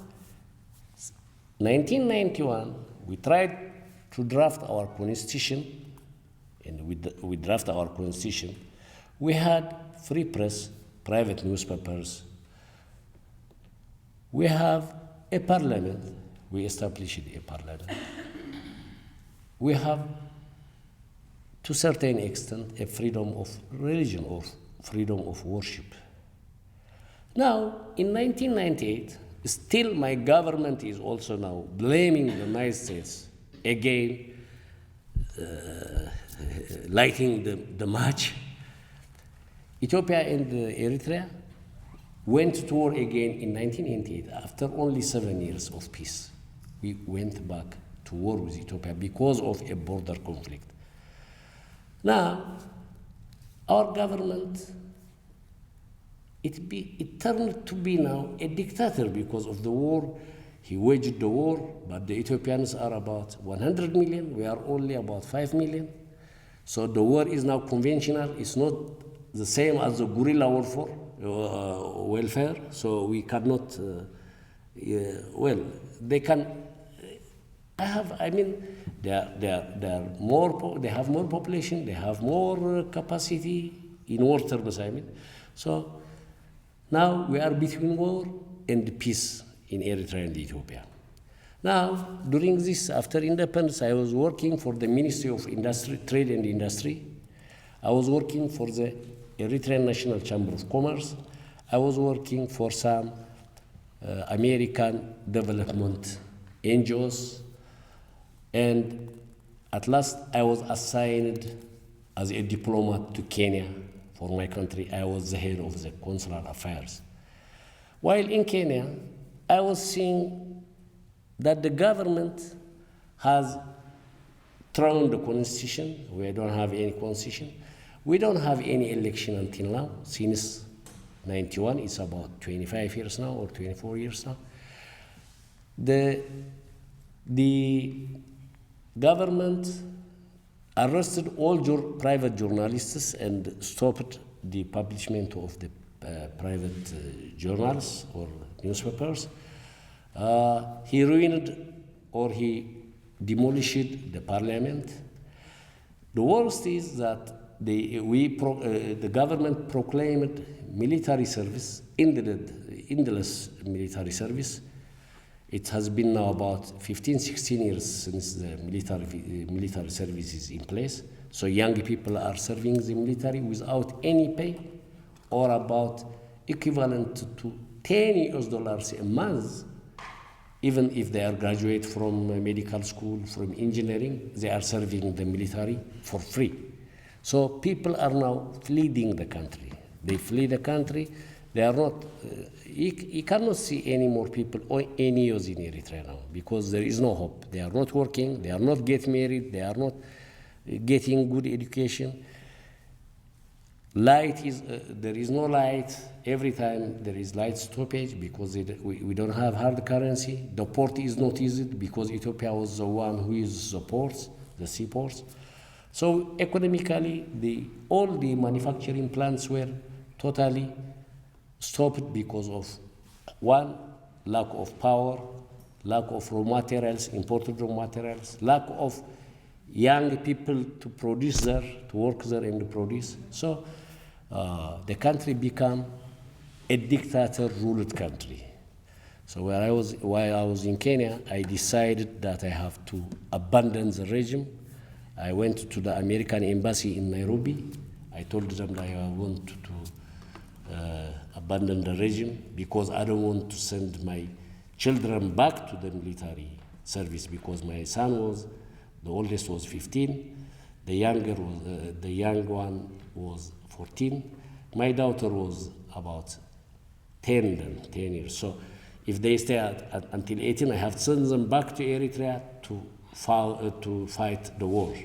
1991, we tried to draft our constitution, and we draft our constitution. We had free press, private newspapers. We have a parliament. We established a parliament. We have, to a certain extent, a freedom of religion, of freedom of worship. Now, in 1998, still my government is also now blaming the United States again, lighting the match. Ethiopia and Eritrea went to war again in 1988 after only 7 years of peace. We went back to war with Ethiopia because of a border conflict. Now, our government, it turned to be now a dictator because of the war. He waged the war, but the Ethiopians are about 100 million. We are only about 5 million. So the war is now conventional. It's not the same as the guerrilla warfare. So we cannot, they can, they have more population, they have more capacity in war terms, So now we are between war and peace in Eritrea and Ethiopia. Now, during this, after independence, I was working for the Ministry of Industry, Trade and Industry. I was working for the Eritrean National Chamber of Commerce. I was working for some American development NGOs. And at last, I was assigned as a diplomat to Kenya for my country. I was the head of the consular affairs. While in Kenya, I was seeing that the government has thrown the constitution. We don't have any constitution. We don't have any election until now. Since 91, it's about 25 years now or 24 years now. The government arrested all private journalists and stopped the publishment of the private journals or newspapers. He ruined or he demolished the parliament. The worst is that the government proclaimed military service, endless military service. It has been now about 15, 16 years since the military service is in place. So young people are serving the military without any pay, or about equivalent to $10 a month. Even if they are graduate from medical school, from engineering, they are serving the military for free. So people are now fleeing the country. They flee the country. They are not, you cannot see any more people or any youth in Eritrea now because there is no hope. They are not working, they are not getting married, they are not getting good education. Light is, there is no light. Every time there is light stoppage because we don't have hard currency. The port is not used because Ethiopia was the one who used the ports, the seaports. So economically, all the manufacturing plants were totally stopped because of one, lack of power, lack of raw materials, imported raw materials, lack of young people to produce there, to work there and produce. So the country became a dictator-ruled country. So while I was in Kenya, I decided that I have to abandon the regime. I went to the American embassy in Nairobi. I told them that I want to abandon the regime because I don't want to send my children back to the military service because my son was, the oldest was 15, the young one was 14. My daughter was about 10 years. So if they stay until 18, I have to send them back to Eritrea to fight the war.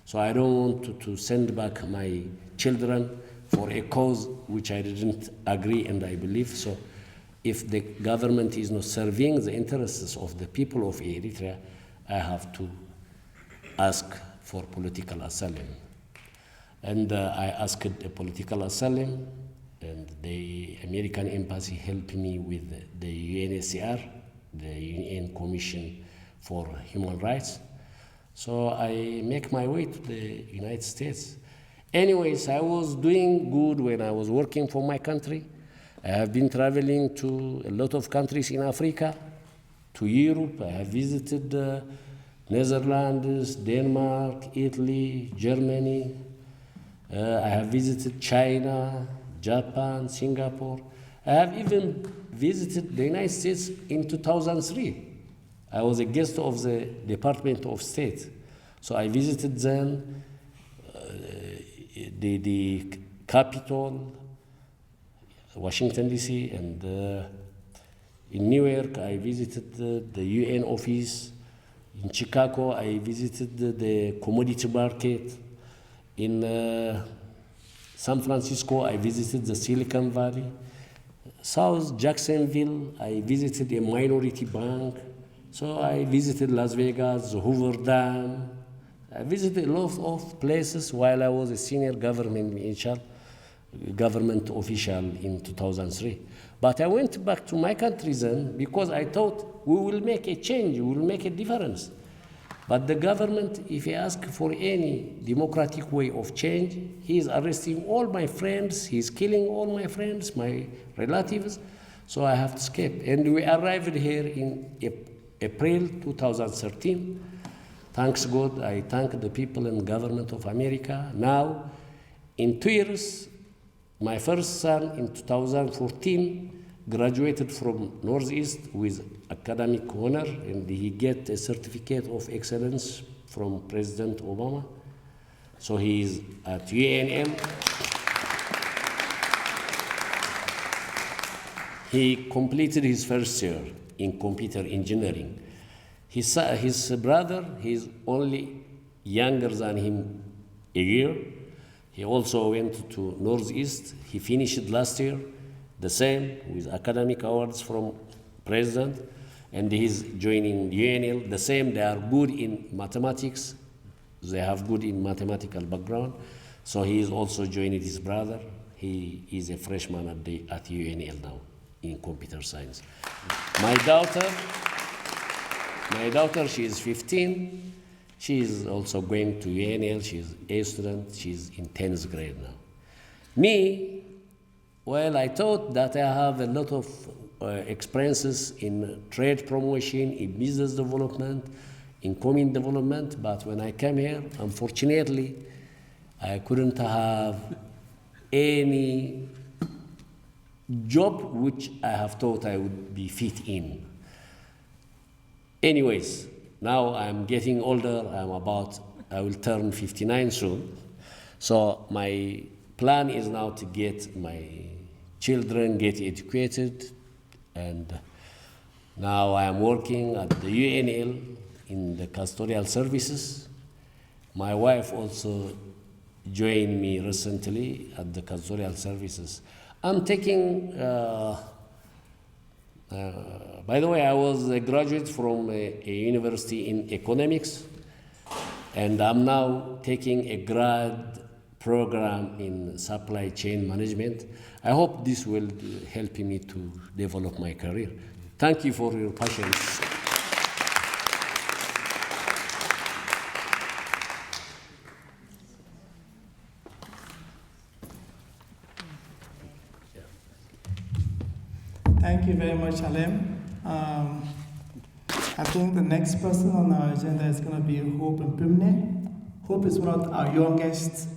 So I don't want to send back my children for a cause which I didn't agree and I believe. So if the government is not serving the interests of the people of Eritrea, I have to ask for political asylum. And I asked a political asylum, and the American embassy helped me with the UNHCR, the UN Commission for Human Rights. So I make my way to the United States. Anyways, I was doing good when I was working for my country. I have been traveling to a lot of countries in Africa, to Europe. I have visited Netherlands, Denmark, Italy, Germany. I have visited China, Japan, Singapore. I have even visited the United States in 2003. I was a guest of the Department of State. So I visited them, the Capitol, Washington, D.C., and in New York, I visited the UN office. In Chicago, I visited the commodity market. In San Francisco, I visited the Silicon Valley. South Jacksonville, I visited a minority bank. So I visited Las Vegas, the Hoover Dam. I visited a lot of places while I was a senior government official in 2003. But I went back to my country then because I thought we will make a change, we will make a difference. But the government, if he asks for any democratic way of change, he is arresting all my friends, he's killing all my friends, my relatives, so I have to escape. And we arrived here in April 2013. Thanks God, I thank the people and government of America. Now, in 2 years, my first son in 2014 graduated from Northeast with academic honor, and he get a certificate of excellence from President Obama. So he is at UNL. He completed his first year in computer engineering. His brother, he's only younger than him a year. He also went to Northeast. He finished last year, the same, with academic awards from President, and he's joining UNL, the same. They are good in mathematics. They have good in mathematical background. So he is also joining his brother. He is a freshman at UNL now in computer science. My daughter, she is 15. She is also going to UNL. She's a student. She's in 10th grade now. Me, well, I thought that I have a lot of experiences in trade promotion, in business development, in community development, but when I came here, unfortunately, I couldn't have any job which I have thought I would be fit in. Anyways, now I'm getting older. I will turn 59 soon. So my plan is now to get my children get educated, and now I am working at the UNL in the custodial services. My wife also joined me recently at the custodial services. I'm taking, by the way, I was a graduate from a university in economics, and I'm now taking a grad program in supply chain management. I hope this will help me to develop my career. Thank you for your patience. Thank you very much, Alem. I think the next person on our agenda is going to be Hope Mpimne. Hope is one of our youngest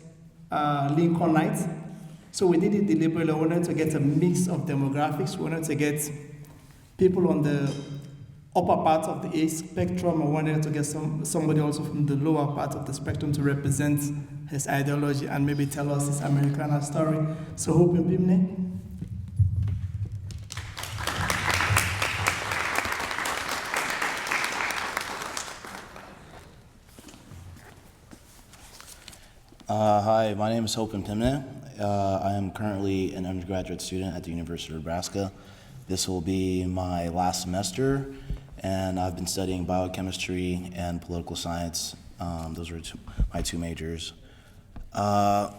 Lincolnites. So we did it deliberately. We wanted to get a mix of demographics. We wanted to get people on the upper part of the age spectrum. I wanted to get somebody also from the lower part of the spectrum to represent his ideology and maybe tell us his Americana story. So Hope Mpimne. Hi, my name is Hope Mpimne. I am currently an undergraduate student at the University of Nebraska. This will be my last semester, and I've been studying biochemistry and political science. Those are my two majors. Well,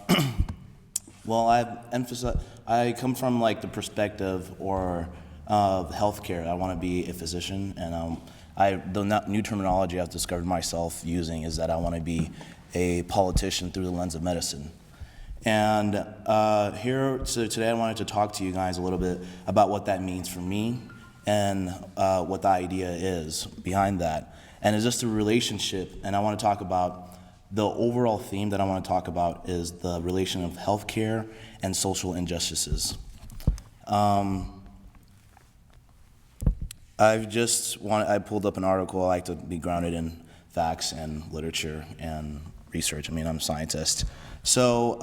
I come from like the perspective of healthcare. I want to be a physician, and the new terminology I've discovered myself using is that I want to be a politician through the lens of medicine. And so today I wanted to talk to you guys a little bit about what that means for me and what the idea is behind that. And it's just a relationship, and I want to talk about the overall theme that I want to talk about is the relation of healthcare and social injustices. I pulled up an article. I like to be grounded in facts and literature and research. I mean, I'm a scientist. So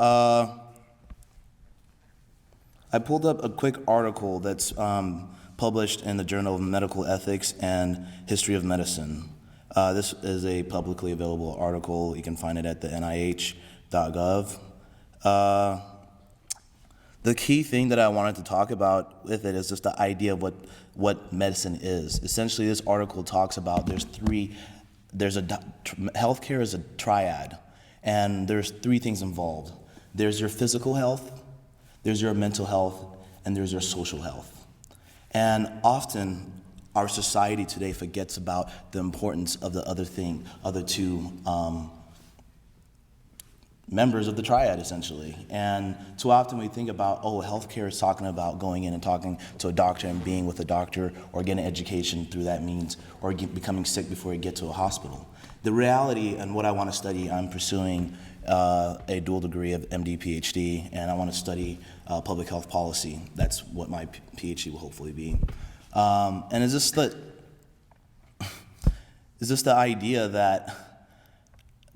I pulled up a quick article that's published in the Journal of Medical Ethics and History of Medicine. This is a publicly available article. You can find it at the nih.gov. The key thing that I wanted to talk about with it is just the idea of what medicine is. Essentially, this article talks about healthcare is a triad, and there's three things involved. There's your physical health, there's your mental health, and there's your social health. And often, our society today forgets about the importance of the other two members of the triad, essentially. And too often we think about, healthcare is talking about going in and talking to a doctor and being with a doctor or getting education through that means or becoming sick before you get to a hospital. The reality and what I want to study, I'm pursuing a dual degree of MD, PhD, and I want to study public health policy. That's what my PhD will hopefully be. And it's just the idea that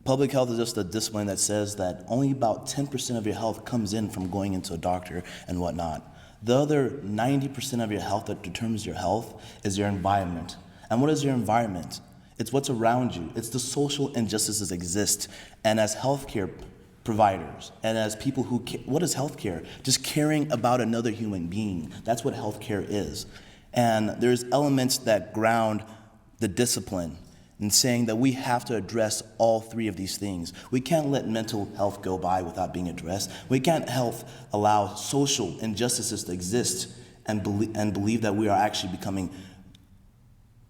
public health is just a discipline that says that only about 10% of your health comes in from going into a doctor and whatnot. The other 90% of your health that determines your health is your environment. And what is your environment? It's what's around you. It's the social injustices that exist. And as healthcare providers and as people what is healthcare? Just caring about another human being. That's what healthcare is. And there's elements that ground the discipline and saying that we have to address all three of these things. We can't let mental health go by without being addressed. We can't allow social injustices to exist and believe that we are actually becoming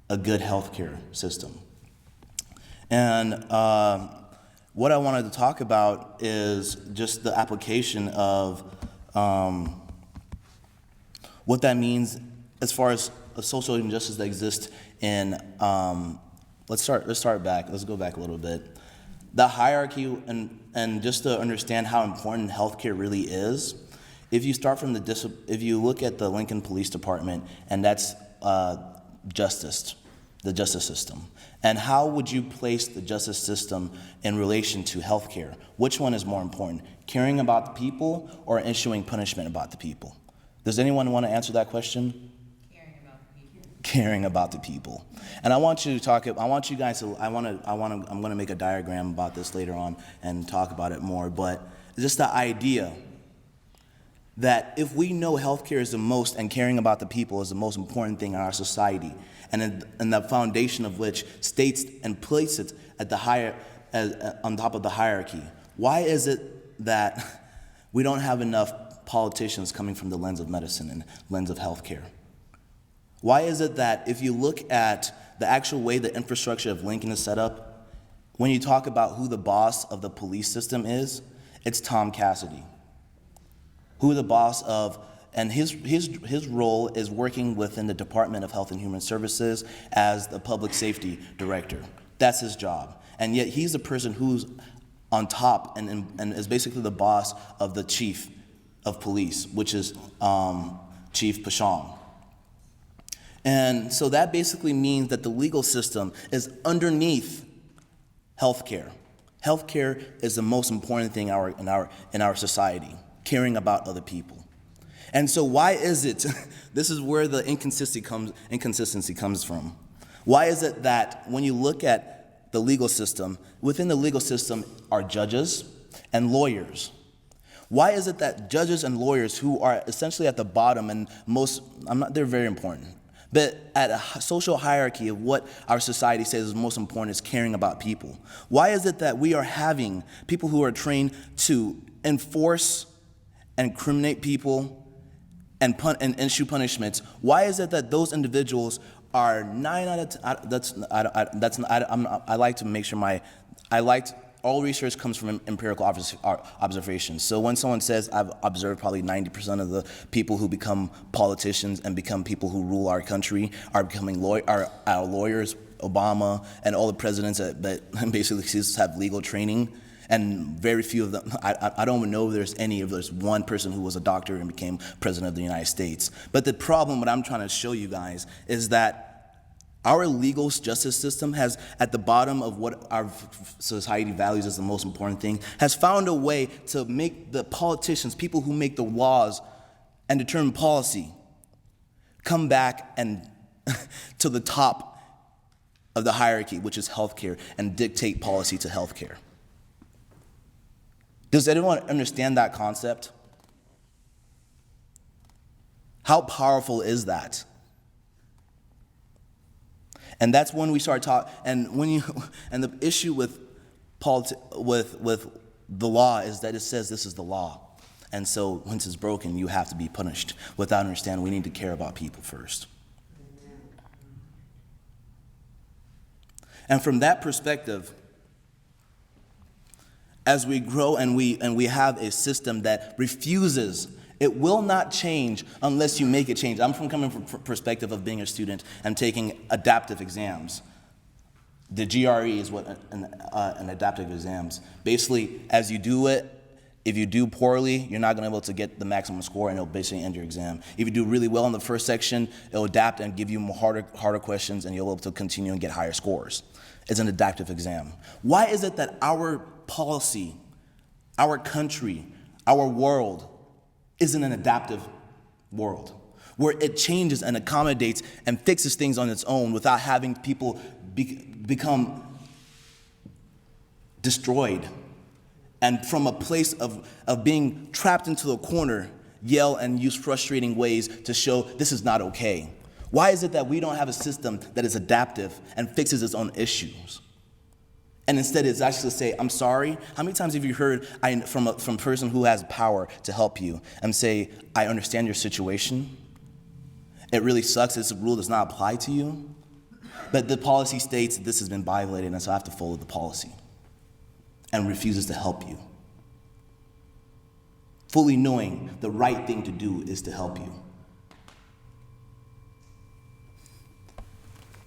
a good healthcare system. And what I wanted to talk about is just the application of what that means as far as a social injustice that exists in Let's start back. Let's go back a little bit. The hierarchy, and just to understand how important healthcare really is, if you start from if you look at the Lincoln Police Department, and that's justice, the justice system. And how would you place the justice system in relation to healthcare? Which one is more important, caring about the people or issuing punishment about the people? Does anyone want to answer that question? Caring about the people. And I'm going to make a diagram about this later on and talk about it more, but just the idea that if we know healthcare is the most, and caring about the people is the most important thing in our society, and the foundation of which states and places it at on top of the hierarchy, why is it that we don't have enough politicians coming from the lens of medicine and lens of healthcare? Why is it that if you look at the actual way the infrastructure of Lincoln is set up, when you talk about who the boss of the police system is, it's Tom Cassidy. Who the boss of, and his role is working within the Department of Health and Human Services as the public safety director. That's his job. And yet he's the person who's on top and is basically the boss of the chief of police, which is Chief Pashong. And so that basically means that the legal system is underneath healthcare. Healthcare is the most important thing in our society, caring about other people. And so why is it, this is where the inconsistency comes from. Why is it that when you look at the legal system, within the legal system are judges and lawyers? Why is it that judges and lawyers, who are essentially at the bottom and they're very important, but at a social hierarchy of what our society says is most important is caring about people? Why is it that we are having people who are trained to enforce and incriminate people and issue punishments? Why is it that those individuals are 9 out of I like to make sure all research comes from empirical observations. So when someone says, I've observed probably 90% of the people who become politicians and become people who rule our country are becoming our lawyers, Obama, and all the presidents that basically have legal training. And very few of them, I don't even know if there's one person who was a doctor and became president of the United States. But the problem, what I'm trying to show you guys, is that our legal justice system has, at the bottom of what our society values as the most important thing, has found a way to make the politicians, people who make the laws and determine policy, come back and to the top of the hierarchy, which is healthcare, and dictate policy to healthcare. Does anyone understand that concept? How powerful is that? And that's when we start talking. And the issue with the law is that it says this is the law, and so once it's broken, you have to be punished. Without understanding, we need to care about people first. And from that perspective, as we grow and we have a system that refuses, it will not change unless you make it change. I'm coming from perspective of being a student and taking adaptive exams. The GRE is what an adaptive exams. Basically, as you do it, if you do poorly, you're not going to be able to get the maximum score, and it'll basically end your exam. If you do really well in the first section, it'll adapt and give you more harder questions, and you'll be able to continue and get higher scores. It's an adaptive exam. Why is it that our policy, our country, our world isn't an adaptive world, where it changes and accommodates and fixes things on its own without having people become destroyed, and from a place of being trapped into a corner, yell and use frustrating ways to show this is not okay? Why is it that we don't have a system that is adaptive and fixes its own issues? And instead it's actually say, I'm sorry. How many times have you heard from a person who has power to help you and say, I understand your situation. It really sucks. This rule does not apply to you. But the policy states that this has been violated, and so I have to follow the policy, and refuses to help you, fully knowing the right thing to do is to help you.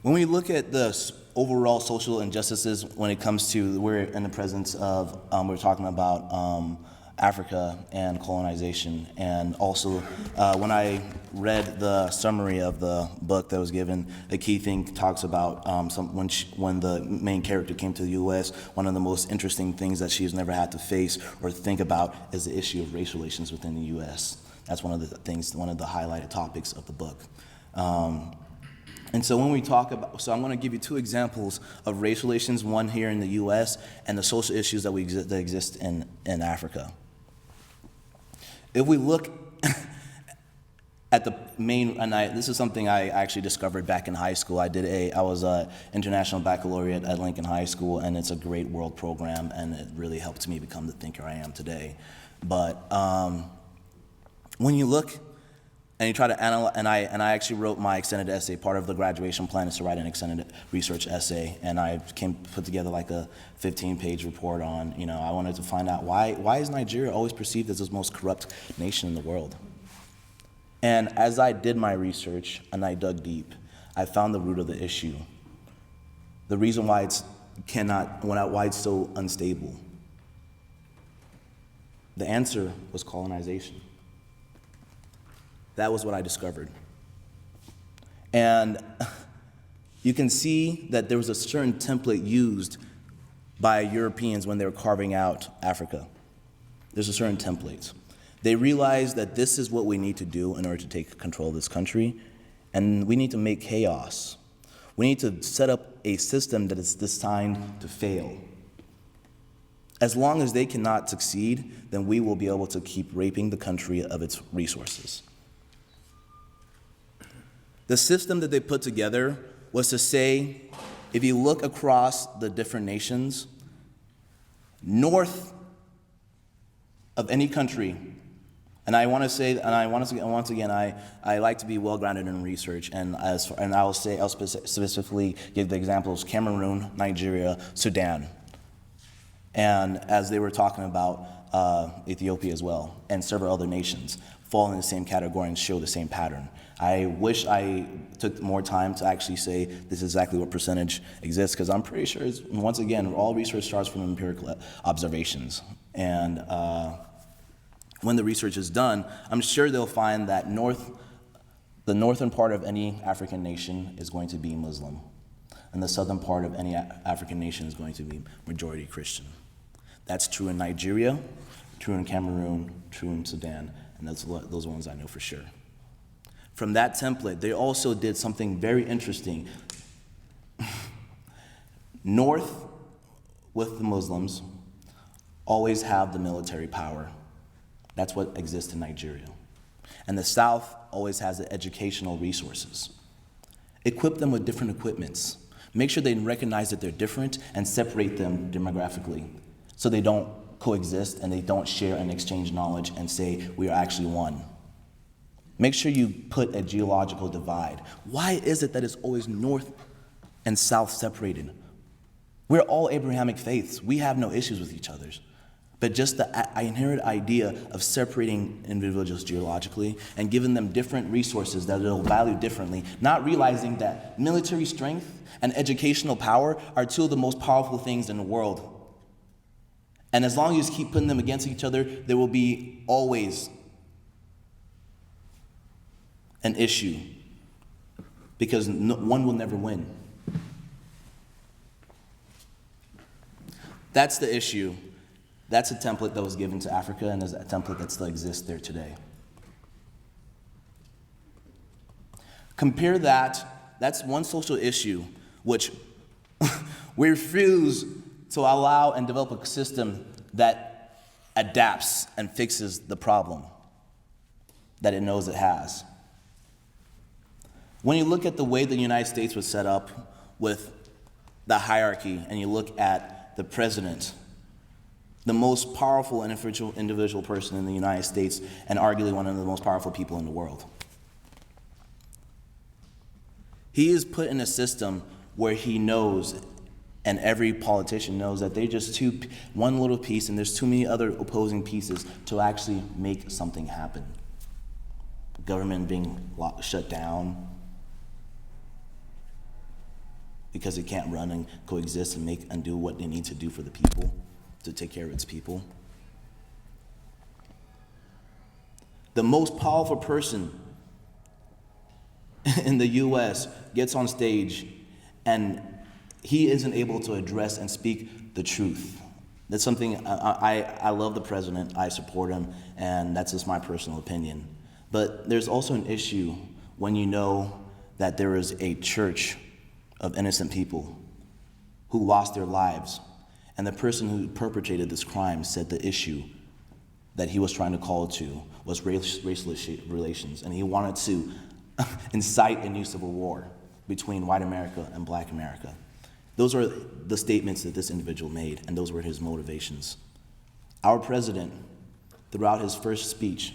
When we look at the overall social injustices, when it comes to, we're in the presence of, we're talking about Africa and colonization, and also when I read the summary of the book that was given, the key thing talks about when the main character came to the U.S., one of the most interesting things that she's never had to face or think about is the issue of race relations within the U.S. That's one of the things, one of the highlighted topics of the book. And so when we talk about, so I'm going to give you two examples of race relations, one here in the U.S. and the social issues that exist in Africa. If we look at the main, and this is something I actually discovered back in high school. I was an international baccalaureate at Lincoln High School, and it's a great world program, and it really helped me become the thinker I am today. But when you look and you try to analyze, and I actually wrote my extended essay. Part of the graduation plan is to write an extended research essay, and I put together like a 15-page report on, I wanted to find out why is Nigeria always perceived as the most corrupt nation in the world? And as I did my research and I dug deep, I found the root of the issue. The reason why why it's so unstable. The answer was colonization. That was what I discovered. And you can see that there was a certain template used by Europeans when they were carving out Africa. There's a certain template. They realized that this is what we need to do in order to take control of this country, and we need to make chaos. We need to set up a system that is designed to fail. As long as they cannot succeed, then we will be able to keep raping the country of its resources. The system that they put together was to say, if you look across the different nations, north of any country, and I want to say, once again, I like to be well-grounded in research, and I'll specifically give the examples: Cameroon, Nigeria, Sudan, and as they were talking about Ethiopia as well, and several other nations fall in the same category and show the same pattern. I wish I took more time to actually say this is exactly what percentage exists, because I'm pretty sure, once again, all research starts from empirical observations. And when the research is done, I'm sure they'll find that the northern part of any African nation is going to be Muslim, and the southern part of any African nation is going to be majority Christian. That's true in Nigeria, true in Cameroon, true in Sudan, and those ones I know for sure. From that template, they also did something very interesting. North, with the Muslims, always have the military power. That's what exists in Nigeria. And the South always has the educational resources. Equip them with different equipments. Make sure they recognize that they're different and separate them demographically so they don't coexist and they don't share and exchange knowledge and say we are actually one. Make sure you put a geological divide. Why is it that it's always north and south separated? We're all Abrahamic faiths. We have no issues with each other. But just the inherent idea of separating individuals geologically and giving them different resources that they'll value differently, not realizing that military strength and educational power are two of the most powerful things in the world. And as long as you keep putting them against each other, there will be always an issue, because one will never win. That's the issue. That's a template that was given to Africa, and there's a template that still exists there today. Compare that's one social issue which we refuse to allow and develop a system that adapts and fixes the problem that it knows it has. When you look at the way the United States was set up with the hierarchy, and you look at the president, the most powerful and individual person in the United States, and arguably one of the most powerful people in the world. He is put in a system where he knows, and every politician knows, that they're just one little piece, and there's too many other opposing pieces to actually make something happen. Government being shut down because it can't run and coexist and do what they need to do for the people, to take care of its people. The most powerful person in the US gets on stage and he isn't able to address and speak the truth. That's something, I love the president, I support him, and that's just my personal opinion. But there's also an issue when you know that there is a church of innocent people who lost their lives, and the person who perpetrated this crime said the issue that he was trying to call to was racial relations, and he wanted to incite a new civil war between white America and black America. Those are the statements that this individual made, and those were his motivations. Our president, throughout his first speech,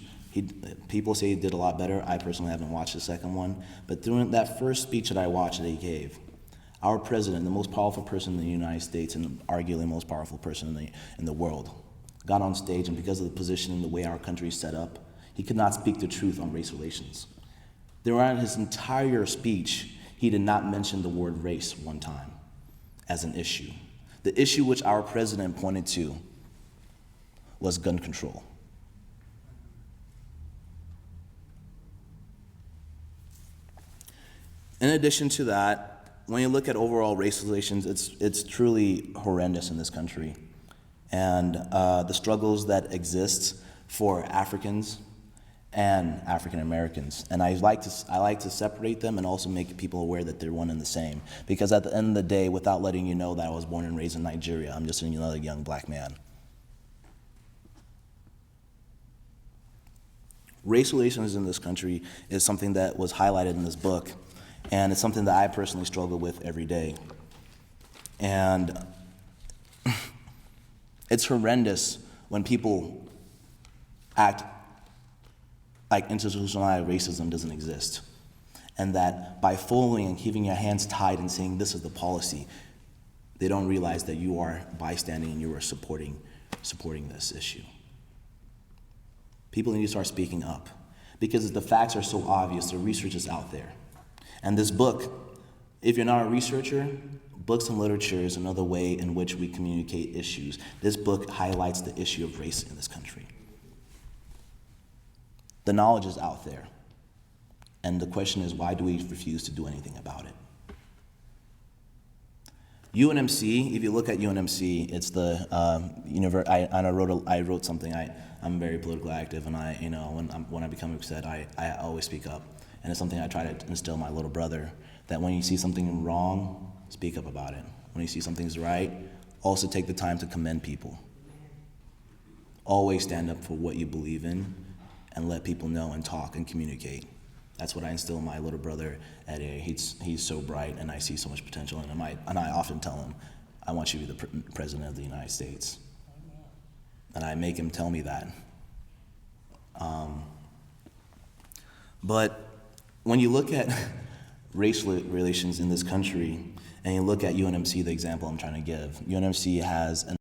People say he did a lot better. I personally haven't watched the second one. But during that first speech that I watched that he gave, our president, the most powerful person in the United States and arguably the most powerful person in the world, got on stage, and because of the position and the way our country is set up, he could not speak the truth on race relations. Throughout his entire speech, he did not mention the word race one time as an issue. The issue which our president pointed to was gun control. In addition to that, when you look at overall race relations, it's truly horrendous in this country. And the struggles that exist for Africans and African Americans. And I like to separate them and also make people aware that they're one and the same. Because at the end of the day, without letting you know that I was born and raised in Nigeria, I'm just another young black man. Race relations in this country is something that was highlighted in this book, and it's something that I personally struggle with every day. And it's horrendous when people act like institutionalized racism doesn't exist, and that by following and keeping your hands tied and saying this is the policy, they don't realize that you are bystanding and you are supporting this issue. People need to start speaking up because the facts are so obvious, the research is out there. And this book, if you're not a researcher, books and literature is another way in which we communicate issues. This book highlights the issue of race in this country. The knowledge is out there. And the question is, why do we refuse to do anything about it? UNMC, if you look at UNMC, it's the I wrote something. I'm very politically active, and when I become upset, I always speak up, and it's something I try to instill in my little brother, that when you see something wrong, speak up about it. When you see something's right, also take the time to commend people. Always stand up for what you believe in, and let people know and talk and communicate. That's what I instill in my little brother, Eddie. He's so bright, and I see so much potential in him. And I often tell him, I want you to be the president of the United States. And I make him tell me that. But when you look at race relations in this country, and you look at UNMC, the example I'm trying to give, UNMC has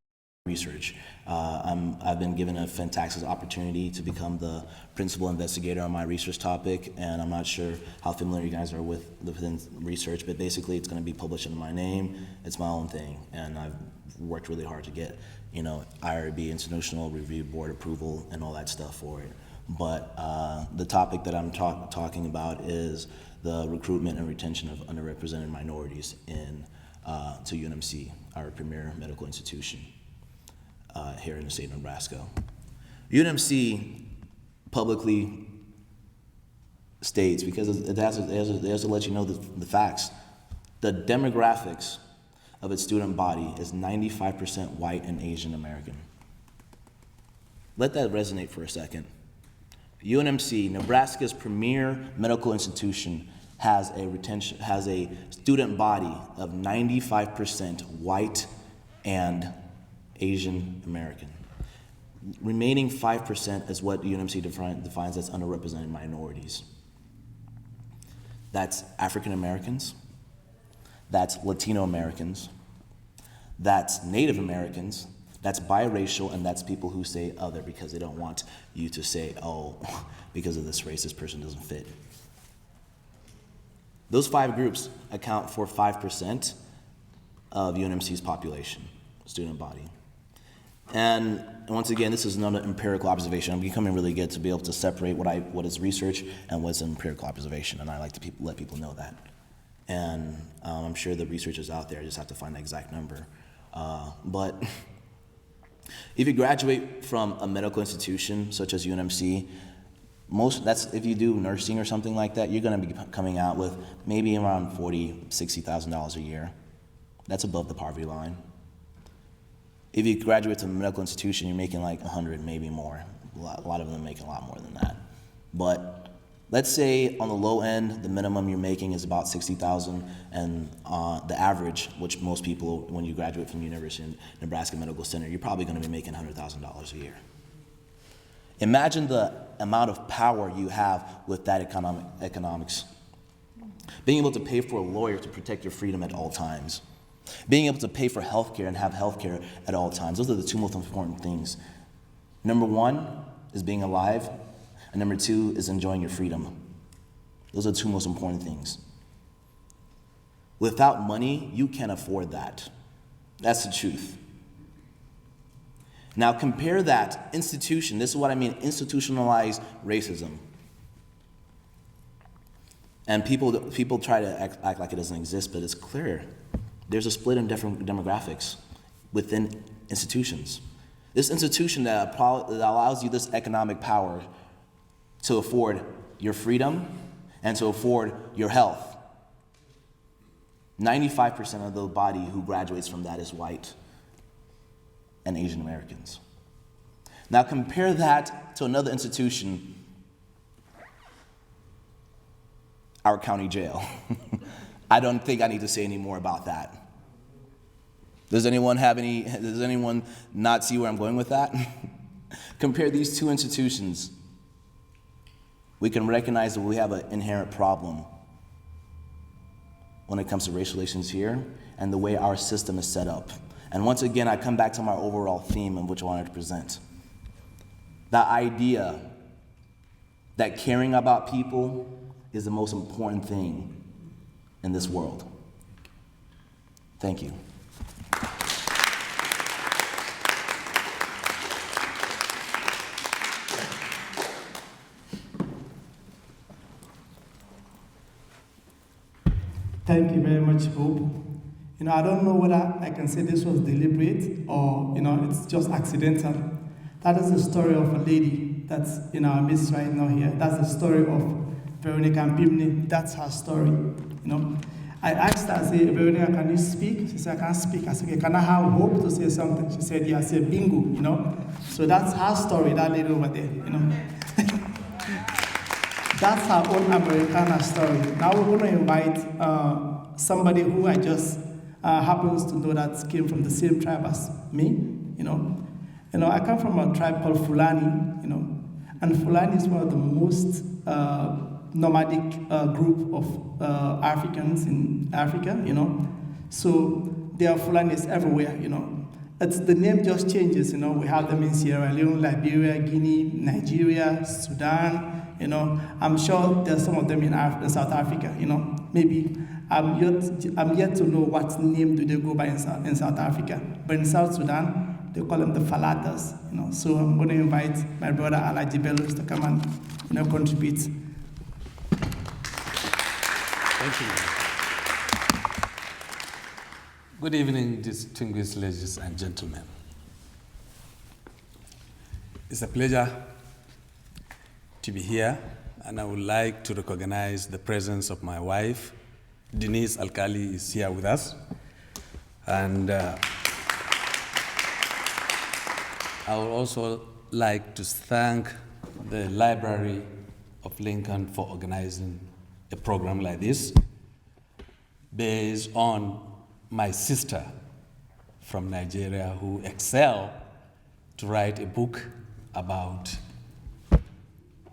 research. I've been given a fantastic opportunity to become the principal investigator on my research topic, and I'm not sure how familiar you guys are with the research, but basically it's going to be published under my name. It's my own thing, and I've worked really hard to get, IRB, Institutional Review Board approval, and all that stuff for it. But the topic that I'm talking about is the recruitment and retention of underrepresented minorities to UNMC, our premier medical institution here in the state of Nebraska. UNMC publicly states, because it has to let you know the facts, the demographics of its student body is 95% white and Asian American. Let that resonate for a second. UNMC, Nebraska's premier medical institution, has a student body of 95% white and Asian American. Remaining 5% is what UNMC defines as underrepresented minorities. That's African Americans, that's Latino Americans, that's Native Americans, that's biracial, and that's people who say other because they don't want you to say, oh, because of this race, this person doesn't fit. Those 5 groups account for 5% of UNMC's population, student body. And once again, this is another empirical observation. I'm becoming really good to be able to separate what is research and what's empirical observation, and I like to let people know that. And I'm sure the research is out there. I just have to find the exact number. But if you graduate from a medical institution such as UNMC, if you do nursing or something like that, you're going to be coming out with maybe around $40,000, $60,000 a year. That's above the poverty line. If you graduate from a medical institution, you're making like 100, maybe more. A lot of them make a lot more than that. But let's say on the low end, the minimum you're making is about $60,000, and the average, which most people, when you graduate from University of Nebraska Medical Center, you're probably going to be making $100,000 a year. Imagine the amount of power you have with that economics. Being able to pay for a lawyer to protect your freedom at all times. Being able to pay for healthcare and have healthcare at all times. Those are the two most important things. Number one is being alive, and number two is enjoying your freedom. Those are the two most important things. Without money, you can't afford that. That's the truth. Now compare that institution, this is what I mean, institutionalized racism. And people try to act like it doesn't exist, but it's clear. There's a split in different demographics within institutions. This institution that allows you this economic power to afford your freedom and to afford your health. 95% of the body who graduates from that is white and Asian Americans. Now compare that to another institution, our county jail. I don't think I need to say any more about that. Does anyone not see where I'm going with that? Compare these two institutions. We can recognize that we have an inherent problem when it comes to racial relations here and the way our system is set up. And once again, I come back to my overall theme of which I wanted to present. The idea that caring about people is the most important thing in this world. Thank you. Thank you very much, Hope. I don't know whether I can say this was deliberate or, it's just accidental. That is the story of a lady that's in our midst right now here. That's the story of Veronica Mbimne. That's her story, I asked her, I said, Veronica, can you speak? She said, I can't speak. I said, okay, can I have Hope to say something? She said, yeah. I said, bingo, So that's her story, that lady over there, That's her own Americana story. Now we're going to invite somebody who I just happens to know that came from the same tribe as me, I come from a tribe called Fulani, and Fulani is one of the most nomadic group of Africans in Africa, So there are Fulanis everywhere, It's the name just changes, We have them in Sierra Leone, Liberia, Guinea, Nigeria, Sudan, I'm sure there's some of them in South Africa, Maybe I'm yet to know what name do they go by in South Africa. But in South Sudan, they call them the Falatas, So I'm going to invite my brother Alaji Bellos to come and, contribute. Thank you. Good evening, distinguished ladies and gentlemen. It's a pleasure to be here, and I would like to recognize the presence of my wife. Denise Alkali is here with us, and I would also like to thank the Library of Lincoln for organizing a program like this based on my sister from Nigeria who excelled to write a book about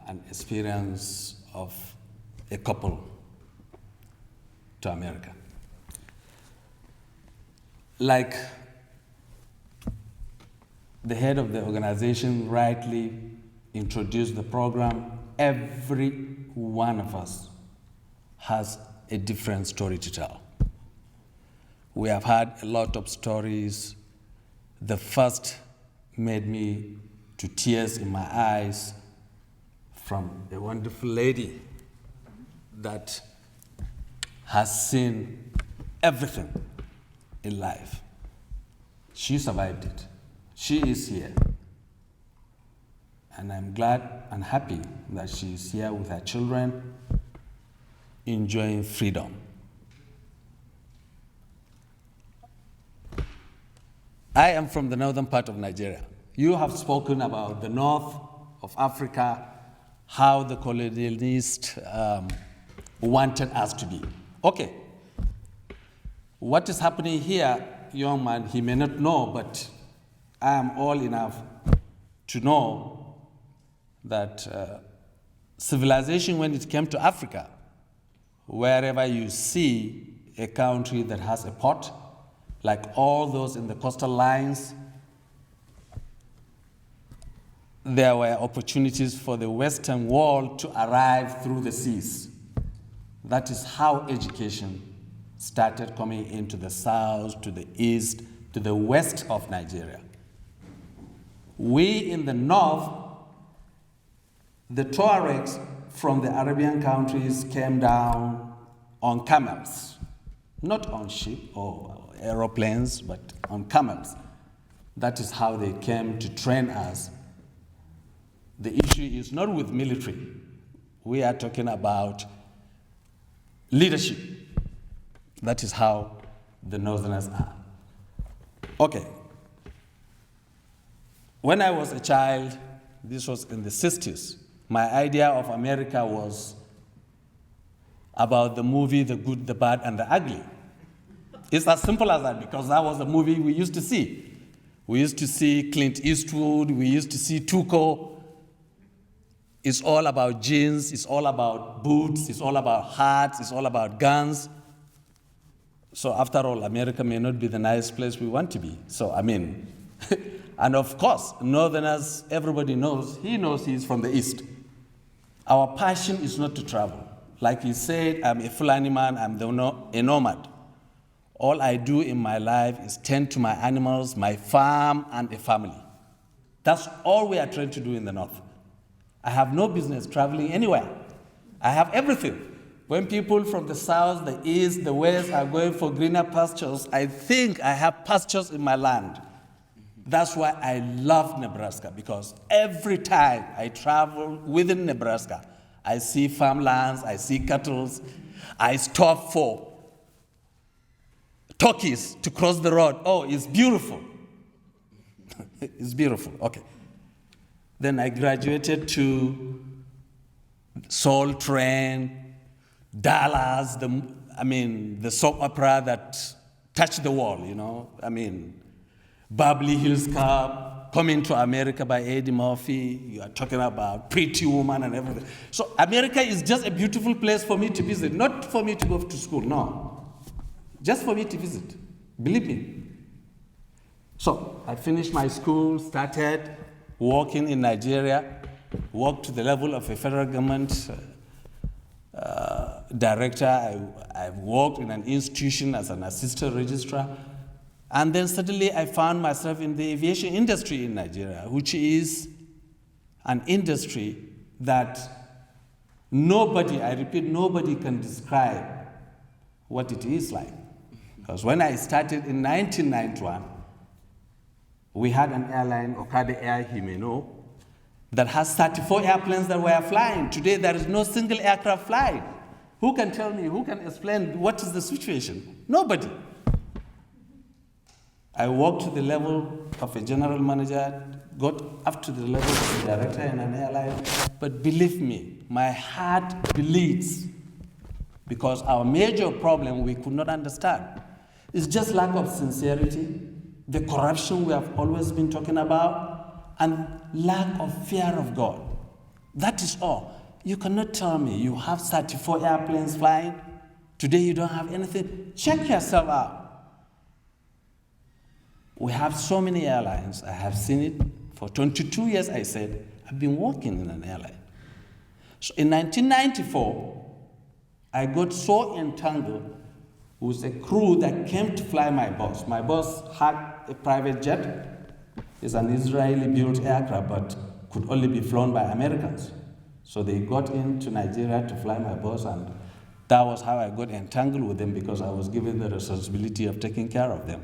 an experience of a couple to America. Like the head of the organization rightly introduced the program, every one of us has a different story to tell. We have had a lot of stories. The first made me to tears in my eyes from a wonderful lady that has seen everything in life. She survived it. She is here. And I'm glad and happy that she is here with her children, enjoying freedom. I am from the northern part of Nigeria. You have spoken about the north of Africa, how the colonialists wanted us to be. Okay, what is happening here, young man, he may not know, but I am old enough to know that civilization, when it came to Africa, wherever you see a country that has a port, like all those in the coastal lines, there were opportunities for the Western world to arrive through the seas. That is how education started coming into the south, to the east, to the west of Nigeria. We in the north, the Tuaregs from the Arabian countries came down on camels, not on ships or aeroplanes, but on camels. That is how they came to train us. The issue is not with military. We are talking about leadership. That is how the Northerners are. Okay. When I was a child, this was in the 60s, my idea of America was about the movie The Good, the Bad, and the Ugly. It's as simple as that, because that was the movie we used to see. We used to see Clint Eastwood, we used to see Tuco. It's all about jeans, it's all about boots, it's all about hats, it's all about guns. So after all, America may not be the nice place we want to be. So, I mean, and of course, Northerners, everybody knows, he knows he's from the East. Our passion is not to travel. Like he said, I'm a Fulani man, I'm a nomad. All I do in my life is tend to my animals, my farm, and a family. That's all we are trying to do in the North. I have no business traveling anywhere. I have everything. When people from the south, the east, the west are going for greener pastures, I think I have pastures in my land. That's why I love Nebraska, because every time I travel within Nebraska, I see farmlands, I see cattle, I stop for turkeys to cross the road. Oh, it's beautiful. It's beautiful, okay. Then I graduated to Soul Train, Dallas, the soap opera that touched the world, you know. Beverly Hills Cop, Coming to America by Eddie Murphy. You are talking about Pretty Woman and everything. So America is just a beautiful place for me to visit, not for me to go to school, no. Just for me to visit, believe me. So I finished my school, started working in Nigeria, worked to the level of a federal government director. I worked in an institution as an assistant registrar. And then suddenly I found myself in the aviation industry in Nigeria, which is an industry that nobody, I repeat, nobody can describe what it is like. Because when I started in 1991, we had an airline, Okada Air Himeno, that has 34 airplanes that were flying. Today, there is no single aircraft flying. Who can tell me, who can explain what is the situation? Nobody. I worked to the level of a general manager, got up to the level of a director in an airline. But believe me, my heart bleeds, because our major problem we could not understand is just lack of sincerity, the corruption we have always been talking about, and lack of fear of God. That is all. You cannot tell me you have 34 airplanes flying. Today you don't have anything. Check yourself out. We have so many airlines. I have seen it. For 22 years, I said, I've been working in an airline. So in 1994, I got so entangled with a crew that came to fly my boss. My boss had a private jet. It's an Israeli-built aircraft, but could only be flown by Americans. So they got into Nigeria to fly my boss, and that was how I got entangled with them, because I was given the responsibility of taking care of them.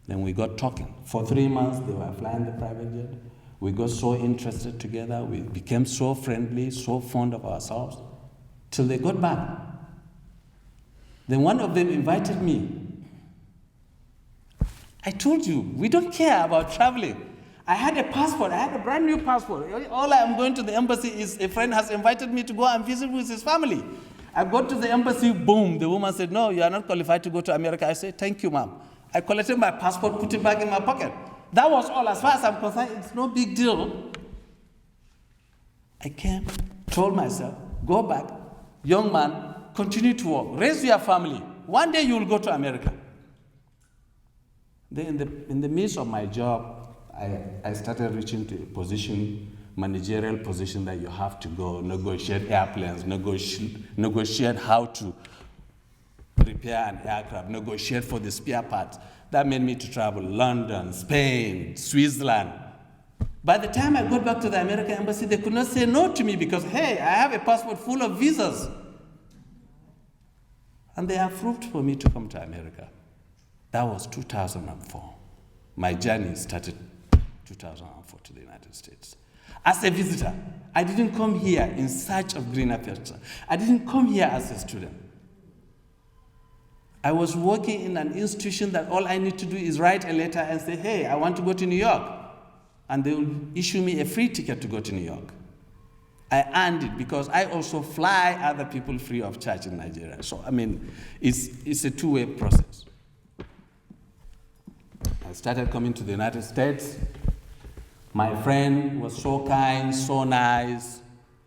Then we got talking. For 3 months, they were flying the private jet. We got so interested together. We became so friendly, so fond of ourselves, till they got back. Then one of them invited me. I told you, we don't care about traveling. I had a passport. I had a brand new passport. All I am going to the embassy is a friend has invited me to go and visit with his family. I got to the embassy, boom. The woman said, no, you are not qualified to go to America. I said, thank you, ma'am. I collected my passport, put it back in my pocket. That was all. As far as I'm concerned, it's no big deal. I came, told myself, go back, young man, continue to work, raise your family. One day you will go to America. Then in the midst of my job, I started reaching to a position, managerial position, that you have to go negotiate airplanes, negotiate how to repair an aircraft, negotiate for the spare parts. That made me to travel London, Spain, Switzerland. By the time I got back to the American embassy, they could not say no to me because, hey, I have a passport full of visas. And they approved for me to come to America. That was 2004. My journey started 2004 to the United States. As a visitor, I didn't come here in search of greener pastures. I didn't come here as a student. I was working in an institution that all I need to do is write a letter and say, hey, I want to go to New York. And they will issue me a free ticket to go to New York. I earned it because I also fly other people free of charge in Nigeria. So, I mean, it's a two-way process. I started coming to the United States. My friend was so kind, so nice.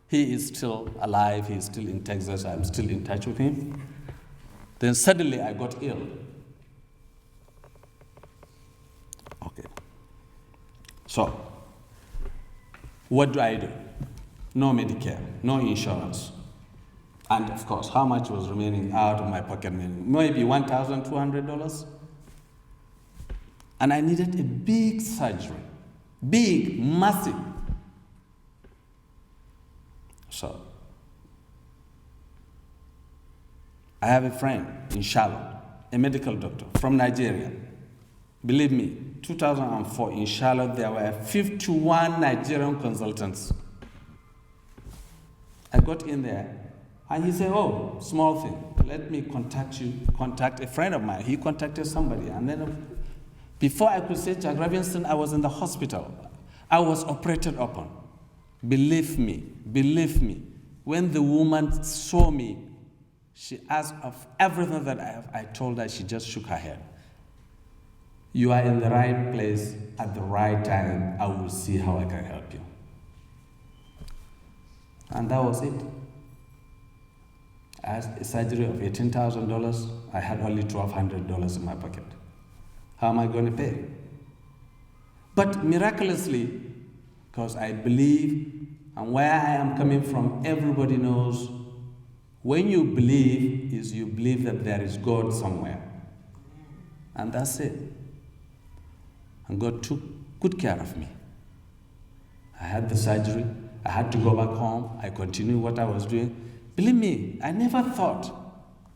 He is still alive. He is still in Texas. I'm still in touch with him. Then suddenly I got ill. Okay. So, what do I do? No Medicare, no insurance. And of course, how much was remaining out of my pocket money? Maybe $1,200. And I needed a big surgery. Big, massive. So, I have a friend in Charlotte, a medical doctor from Nigeria. Believe me, 2004 in Charlotte, there were 51 Nigerian consultants. I got in there, and he said, oh, small thing, let me contact a friend of mine. He contacted somebody, and then before I could say Jack Robinson, I was in the hospital. I was operated upon. Believe me, when the woman saw me, she asked of everything that I have. I told her, she just shook her head. You are in the right place at the right time. I will see how I can help you. And that was it. I had a surgery of $18,000. I had only $1,200 in my pocket. How am I going to pay? But miraculously, because I believe, and where I am coming from, everybody knows, when you believe, is you believe that there is God somewhere. And that's it. And God took good care of me. I had the surgery. I had to go back home. I continued what I was doing. Believe me, I never thought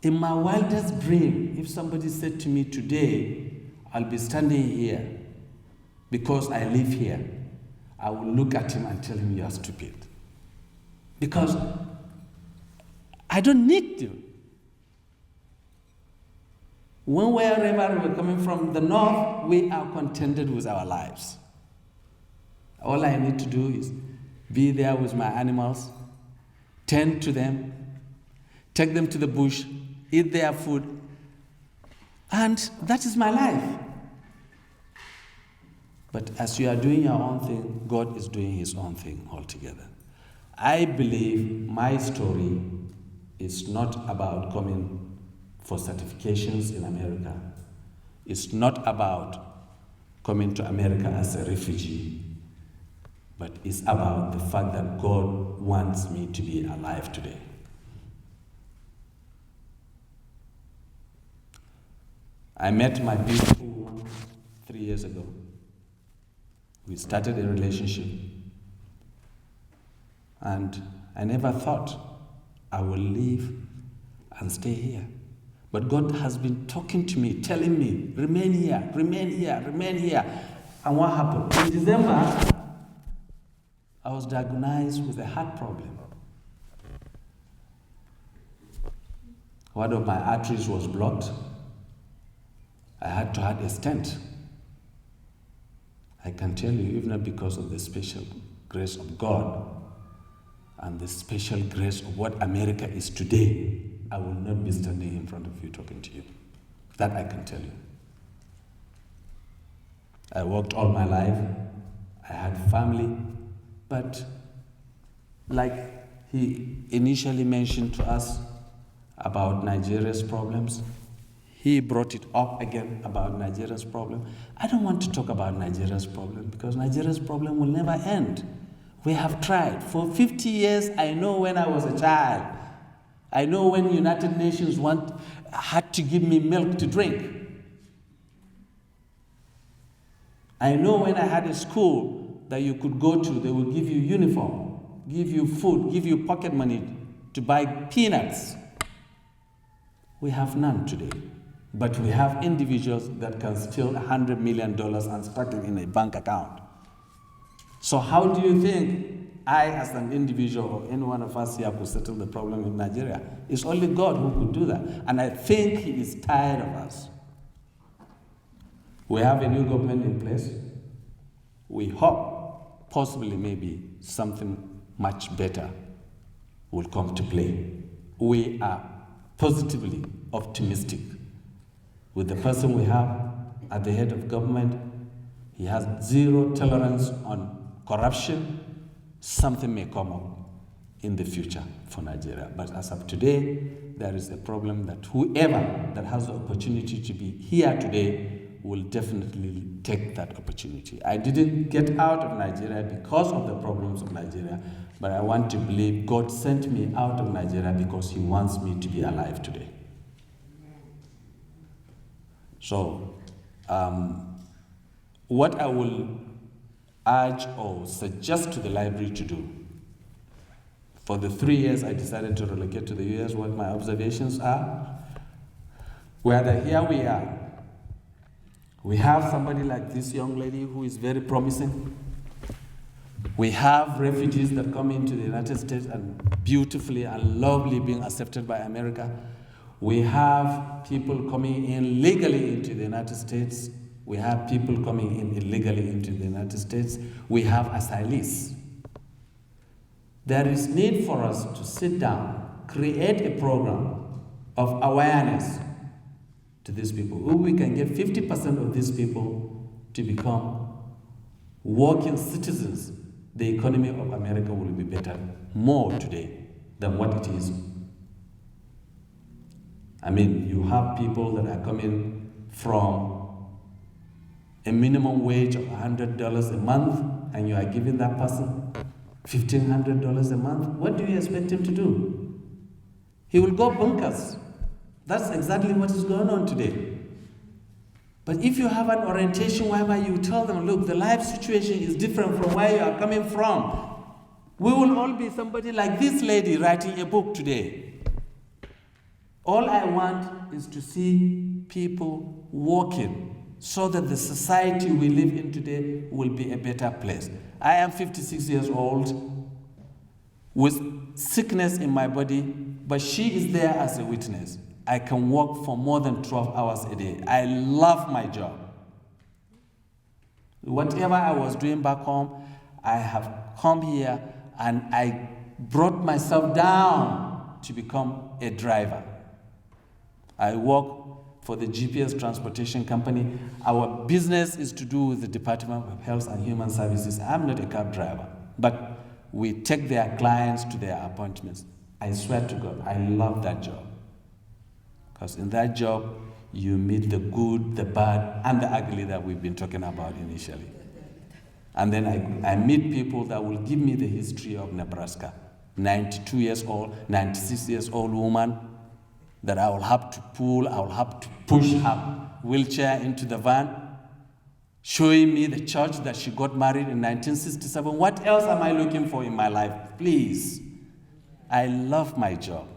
in my wildest dream, if somebody said to me today, I'll be standing here because I live here, I will look at him and tell him you are stupid. Because I don't need to. When wherever we're coming from the north, we are contented with our lives. All I need to do is be there with my animals, tend to them, take them to the bush, eat their food, and that is my life. But as you are doing your own thing, God is doing his own thing altogether. I believe my story is not about coming for certifications in America. It's not about coming to America as a refugee, but it's about the fact that God wants me to be alive today. I met my beautiful woman 3 years ago. We started a relationship. And I never thought I will leave and stay here. But God has been talking to me, telling me, remain here, remain here, remain here. And what happened? In December, I was diagnosed with a heart problem. One of my arteries was blocked. I had to add a stent. I can tell you, if not because of the special grace of God and the special grace of what America is today, I will not be standing in front of you talking to you. That I can tell you. I worked all my life. I had family. But like he initially mentioned to us about Nigeria's problems. He brought it up again about Nigeria's problem. I don't want to talk about Nigeria's problem because Nigeria's problem will never end. We have tried. For 50 years, I know when I was a child. I know when United Nations had to give me milk to drink. I know when I had a school that you could go to, they will give you uniform, give you food, give you pocket money to buy peanuts. We have none today. But we have individuals that can steal $100 million and stuck it in a bank account. So how do you think I, as an individual, or any one of us here could settle the problem in Nigeria? It's only God who could do that. And I think He is tired of us. We have a new government in place. We hope, possibly maybe, something much better will come to play. We are positively optimistic with the person we have at the head of government. He has zero tolerance on corruption. Something may come up in the future for Nigeria. But as of today, there is a problem that whoever that has the opportunity to be here today will definitely take that opportunity. I didn't get out of Nigeria because of the problems of Nigeria, but I want to believe God sent me out of Nigeria because He wants me to be alive today. So, what I will urge or suggest to the library to do, for the 3 years I decided to relocate to the US, what my observations are, whether here we are, we have somebody like this young lady who is very promising. We have refugees that come into the United States and beautifully and lovely being accepted by America. We have people coming in legally into the United States. We have people coming in illegally into the United States. We have asylees. There is need for us to sit down, create a program of awareness to these people. If we can get 50% of these people to become working citizens, the economy of America will be better more today than what it is. I mean, you have people that are coming from a minimum wage of $100 a month, and you are giving that person $1,500 a month. What do you expect him to do? He will go bonkers. That's exactly what is going on today. But if you have an orientation whereby you tell them, look, the life situation is different from where you are coming from, we will all be somebody like this lady writing a book today. All I want is to see people walking so that the society we live in today will be a better place. I am 56 years old with sickness in my body, but she is there as a witness. I can work for more than 12 hours a day. I love my job. Whatever I was doing back home, I have come here and I brought myself down to become a driver. I work for the GPS transportation company. Our business is to do with the Department of Health and Human Services. I'm not a cab driver, but we take their clients to their appointments. I swear to God, I love that job. Because in that job, you meet the good, the bad, and the ugly that we've been talking about initially. And then I meet people that will give me the history of Nebraska. 92 years old, 96 years old woman that I will have to pull, I will have to push her wheelchair into the van, showing me the church that she got married in 1967. What else am I looking for in my life? Please. I love my job.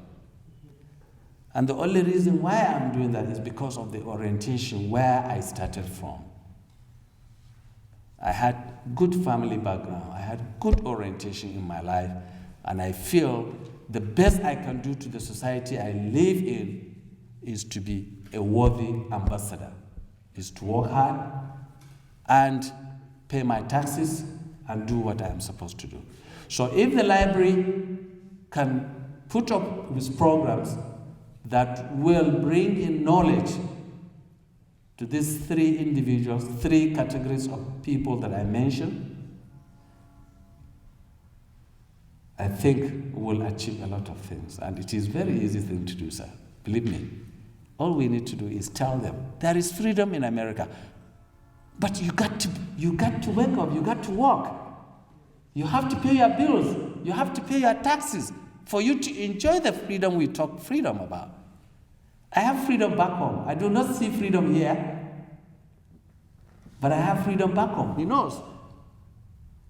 And the only reason why I'm doing that is because of the orientation where I started from. I had good family background. I had good orientation in my life. And I feel the best I can do to the society I live in is to be a worthy ambassador, is to work hard and pay my taxes and do what I am supposed to do. So if the library can put up with programs that will bring in knowledge to these three individuals, three categories of people that I mentioned, I think we'll achieve a lot of things. And it is very easy thing to do, sir. Believe me. All we need to do is tell them there is freedom in America. But you got to wake up, you got to work. You have to pay your bills, you have to pay your taxes for you to enjoy the freedom we talk freedom about. I have freedom back home. I do not see freedom here, but I have freedom back home. He knows.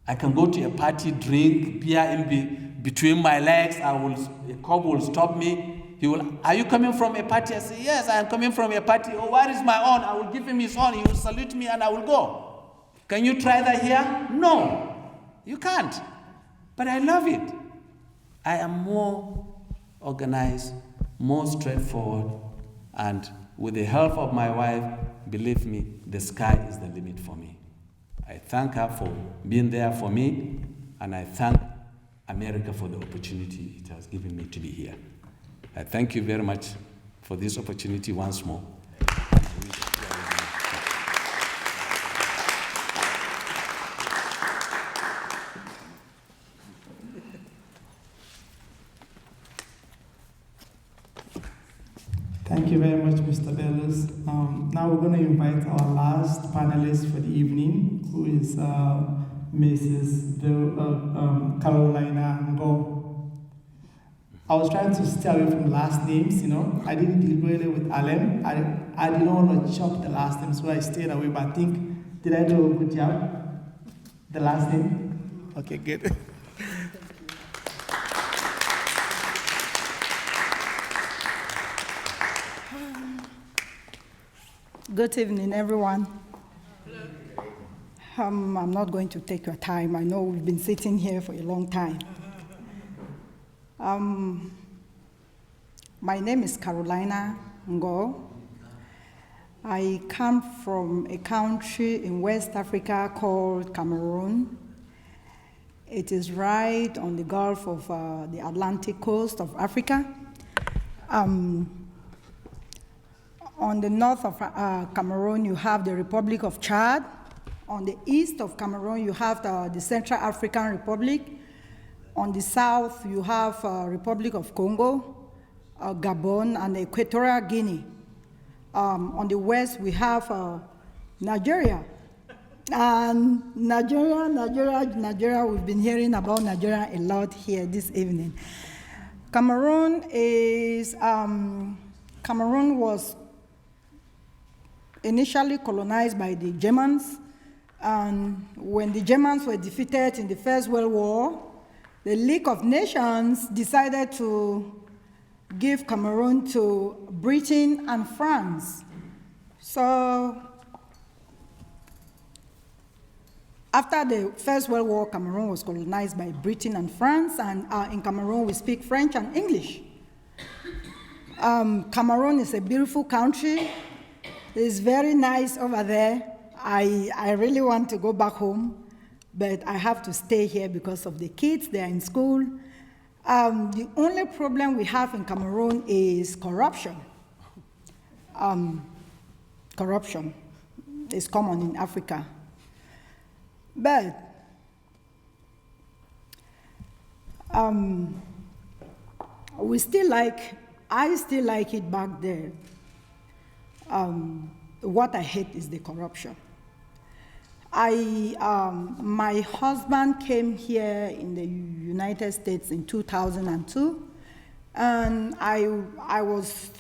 I can go to a party, drink beer in between my legs. A cop will stop me. He will, are you coming from a party? I say, yes, I am coming from a party. Oh, where is my own? I will give him his own. He will salute me and I will go. Can you try that here? No, you can't. But I love it. I am more organized, more straightforward, and with the help of my wife, believe me, the sky is the limit for me. I thank her for being there for me, and I thank America for the opportunity it has given me to be here. I thank you very much for this opportunity once more. Thank you very much, Mr. Bellows. Now we're going to invite our last panelist for the evening, who is Mrs. Carolina Ngo. I was trying to stay away from last names, I didn't deliberately with Alem. I didn't want to chop the last name, so I stayed away, but I think, did I do a good job? The last name? Okay, good. Good evening, everyone. I'm not going to take your time. I know we've been sitting here for a long time. My name is Carolina Ngo. I come from a country in West Africa called Cameroon. It is right on the Gulf of the Atlantic coast of Africa. On the north of Cameroon, you have the Republic of Chad. On the east of Cameroon, you have the Central African Republic. On the south, you have Republic of Congo, Gabon, and Equatorial Guinea. On the west, we have Nigeria. And Nigeria, we've been hearing about Nigeria a lot here this evening. Cameroon was initially colonized by the Germans, and when the Germans were defeated in the First World War, the League of Nations decided to give Cameroon to Britain and France. So after the First World War, Cameroon was colonized by Britain and France, and in Cameroon we speak French and English. Cameroon is a beautiful country. It's very nice over there. I really want to go back home, but I have to stay here because of the kids. They're in school. The only problem we have in Cameroon is corruption. Corruption is common in Africa. But I still like it back there. What I hate is the corruption. My husband came here in the United States in 2002, and I was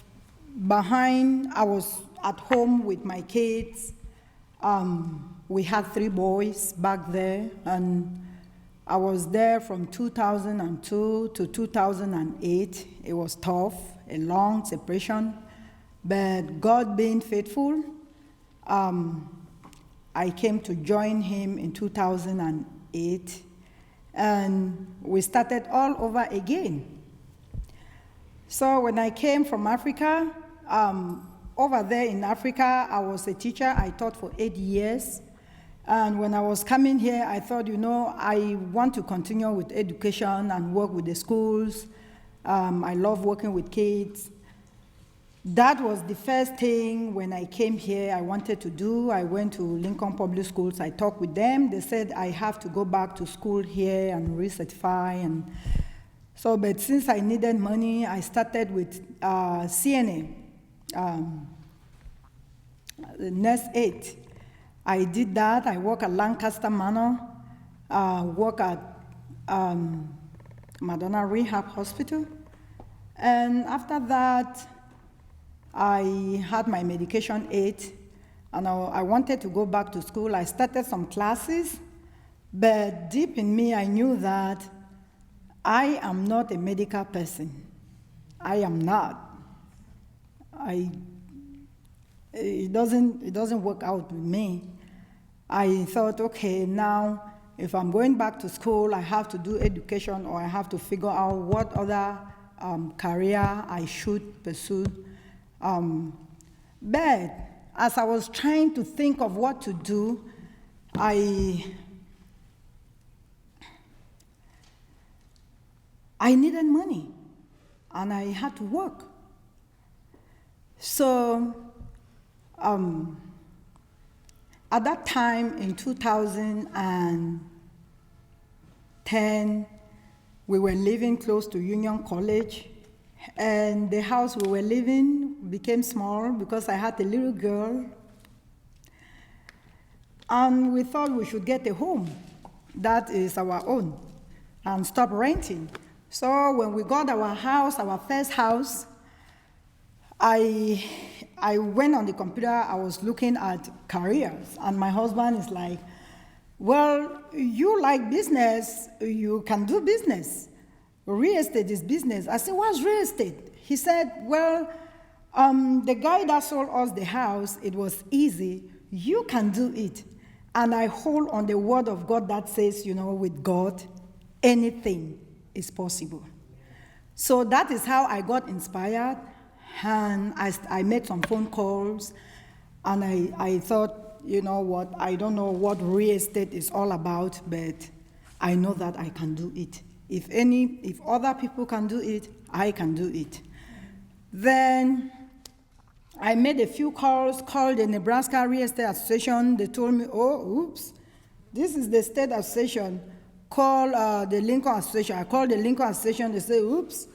at home with my kids. We had 3 boys back there, and I was there from 2002 to 2008. It was tough, a long separation, but God being faithful, I came to join him in 2008, and we started all over again. So when I came from Africa, over there in Africa, I was a teacher. I taught for 8 years. And when I was coming here, I thought, I want to continue with education and work with the schools. I love working with kids. That was the first thing when I came here I wanted to do. I went to Lincoln Public Schools. I talked with them. They said I have to go back to school here and recertify. And So, but since I needed money, I started with CNA, the Nurse 8. I did that. I work at Lancaster Manor, work at Madonna Rehab Hospital. And after that, I had my medication aid, and I wanted to go back to school. I started some classes, but deep in me, I knew that I am not a medical person. I am not. It doesn't work out with me. I thought, okay, now if I'm going back to school, I have to do education, or I have to figure out what other career I should pursue. But as I was trying to think of what to do, I needed money, and I had to work. So at that time in 2010, we were living close to Union College, and the house we were living became small because I had a little girl. And we thought we should get a home that is our own and stop renting. So when we got our house, our first house, I went on the computer, I was looking at careers, and my husband is like, well, you like business, you can do business. Real estate is business. I said, what's real estate? He said, well, the guy that sold us the house, it was easy, you can do it. And I hold on the word of God that says, with God, anything is possible. So that is how I got inspired, and I made some phone calls, and I thought, you know what, I don't know what real estate is all about, but I know that I can do it. If other people can do it, I can do it. Then I made a few calls, called the Nebraska Real Estate Association. They told me, oh, oops, this is the state association. Call the Lincoln Association. I called the Lincoln Association. They say, oops,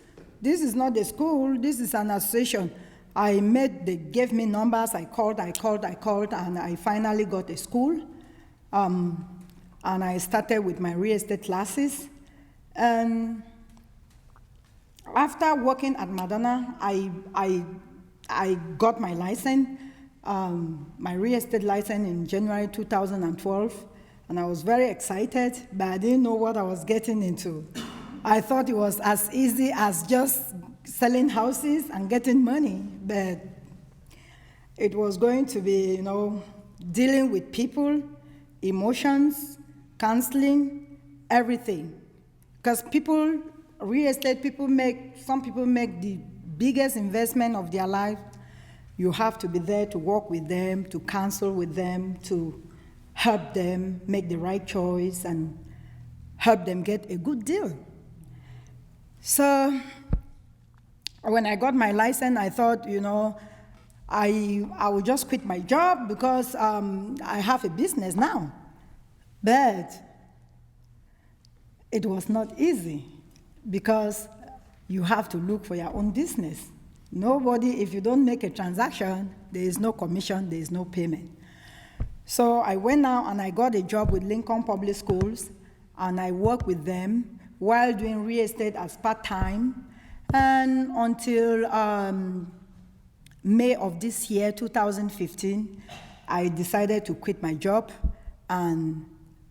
this is not the school, this is an association. They gave me numbers. I called, and I finally got a school. And I started with my real estate classes. And after working at Madonna, I got my license, my real estate license in January 2012, and I was very excited, but I didn't know what I was getting into. I thought it was as easy as just selling houses and getting money, but it was going to be, dealing with people, emotions, counseling, everything. Because real estate some people make the biggest investment of their life. You have to be there to work with them, to counsel with them, to help them make the right choice and help them get a good deal. So when I got my license, I thought, I would just quit my job because I have a business now. But it was not easy because you have to look for your own business. If you don't make a transaction, there is no commission, there is no payment. So I went out and I got a job with Lincoln Public Schools, and I worked with them while doing real estate as part-time. And until May of this year, 2015, I decided to quit my job, and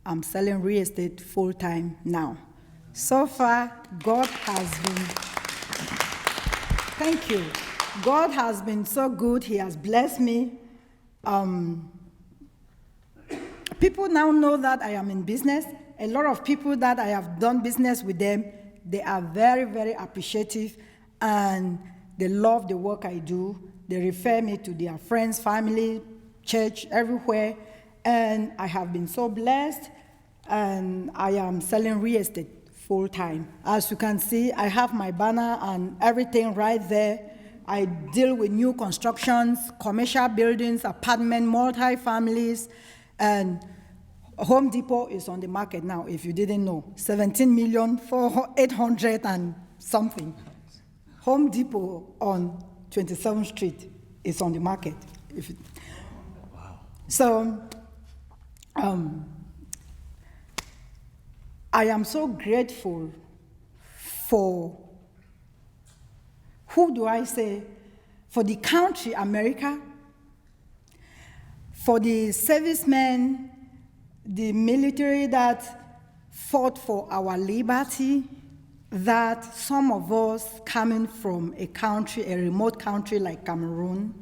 I'm selling real estate full-time now. So far, God has been so good. He has blessed me. People now know that I am in business. A lot of people that I have done business with them, they are very, very appreciative, and they love the work I do. They refer me to their friends, family, church, everywhere, and I have been so blessed, and I am selling real estate full-time. As you can see, I have my banner and everything right there. I deal with new constructions, commercial buildings, apartment, multi-families, and Home Depot is on the market now, if you didn't know. 17 million for 800 and something. Home Depot on 27th Street is on the market. So, I am so grateful for, who do I say, for the country, America, for the servicemen, the military that fought for our liberty, that some of us coming from a country, a remote country like Cameroon,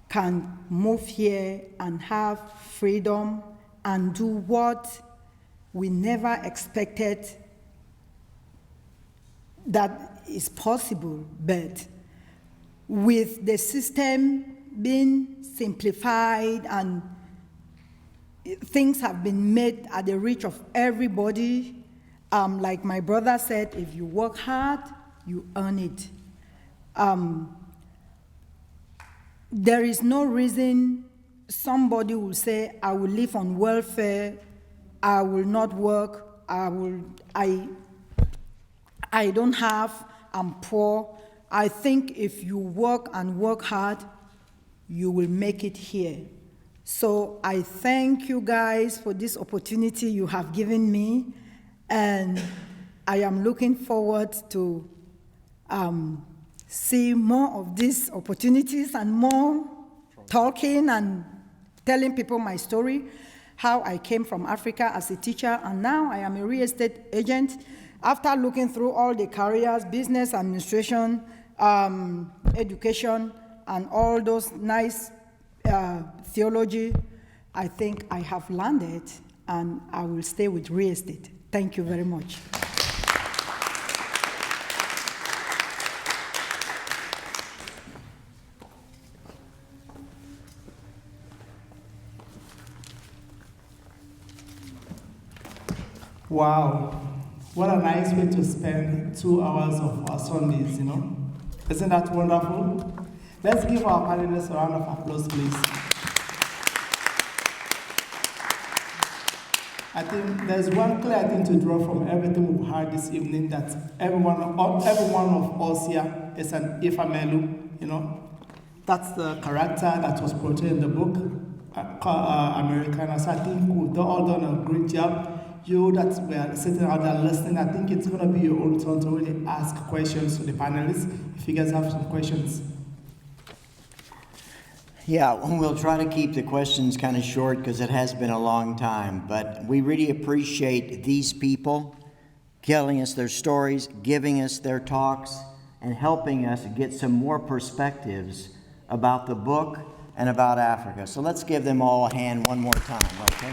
can move here and have freedom and do what we never expected that is possible. But with the system being simplified and things have been made at the reach of everybody, like my brother said, if you work hard, you earn it. There is no reason somebody will say, I will live on welfare, I will not work, I don't have, I'm poor. I think if you work and work hard, you will make it here. So I thank you guys for this opportunity you have given me, and I am looking forward to see more of these opportunities and more talking and telling people my story, how I came from Africa as a teacher, and now I am a real estate agent. After looking through all the careers, business administration, education, and all those nice theology, I think I have landed, and I will stay with real estate. Thank you very much. Wow, what a nice way to spend 2 hours of our Sundays, you know? Isn't that wonderful? Let's give our panelists a round of applause, please. I think there's one clear thing to draw from everything we've heard this evening, that every one of us here is an Ifamelu, you know? That's the character that was portrayed in the book, Americanus. I think we've all done a great job. You that were sitting out there listening, I think it's going to be your own turn to really ask questions to the panelists, if you guys have some questions. Yeah, we'll try to keep the questions kind of short because it has been a long time, but we really appreciate these people telling us their stories, giving us their talks, and helping us get some more perspectives about the book and about Africa. So let's give them all a hand one more time, okay?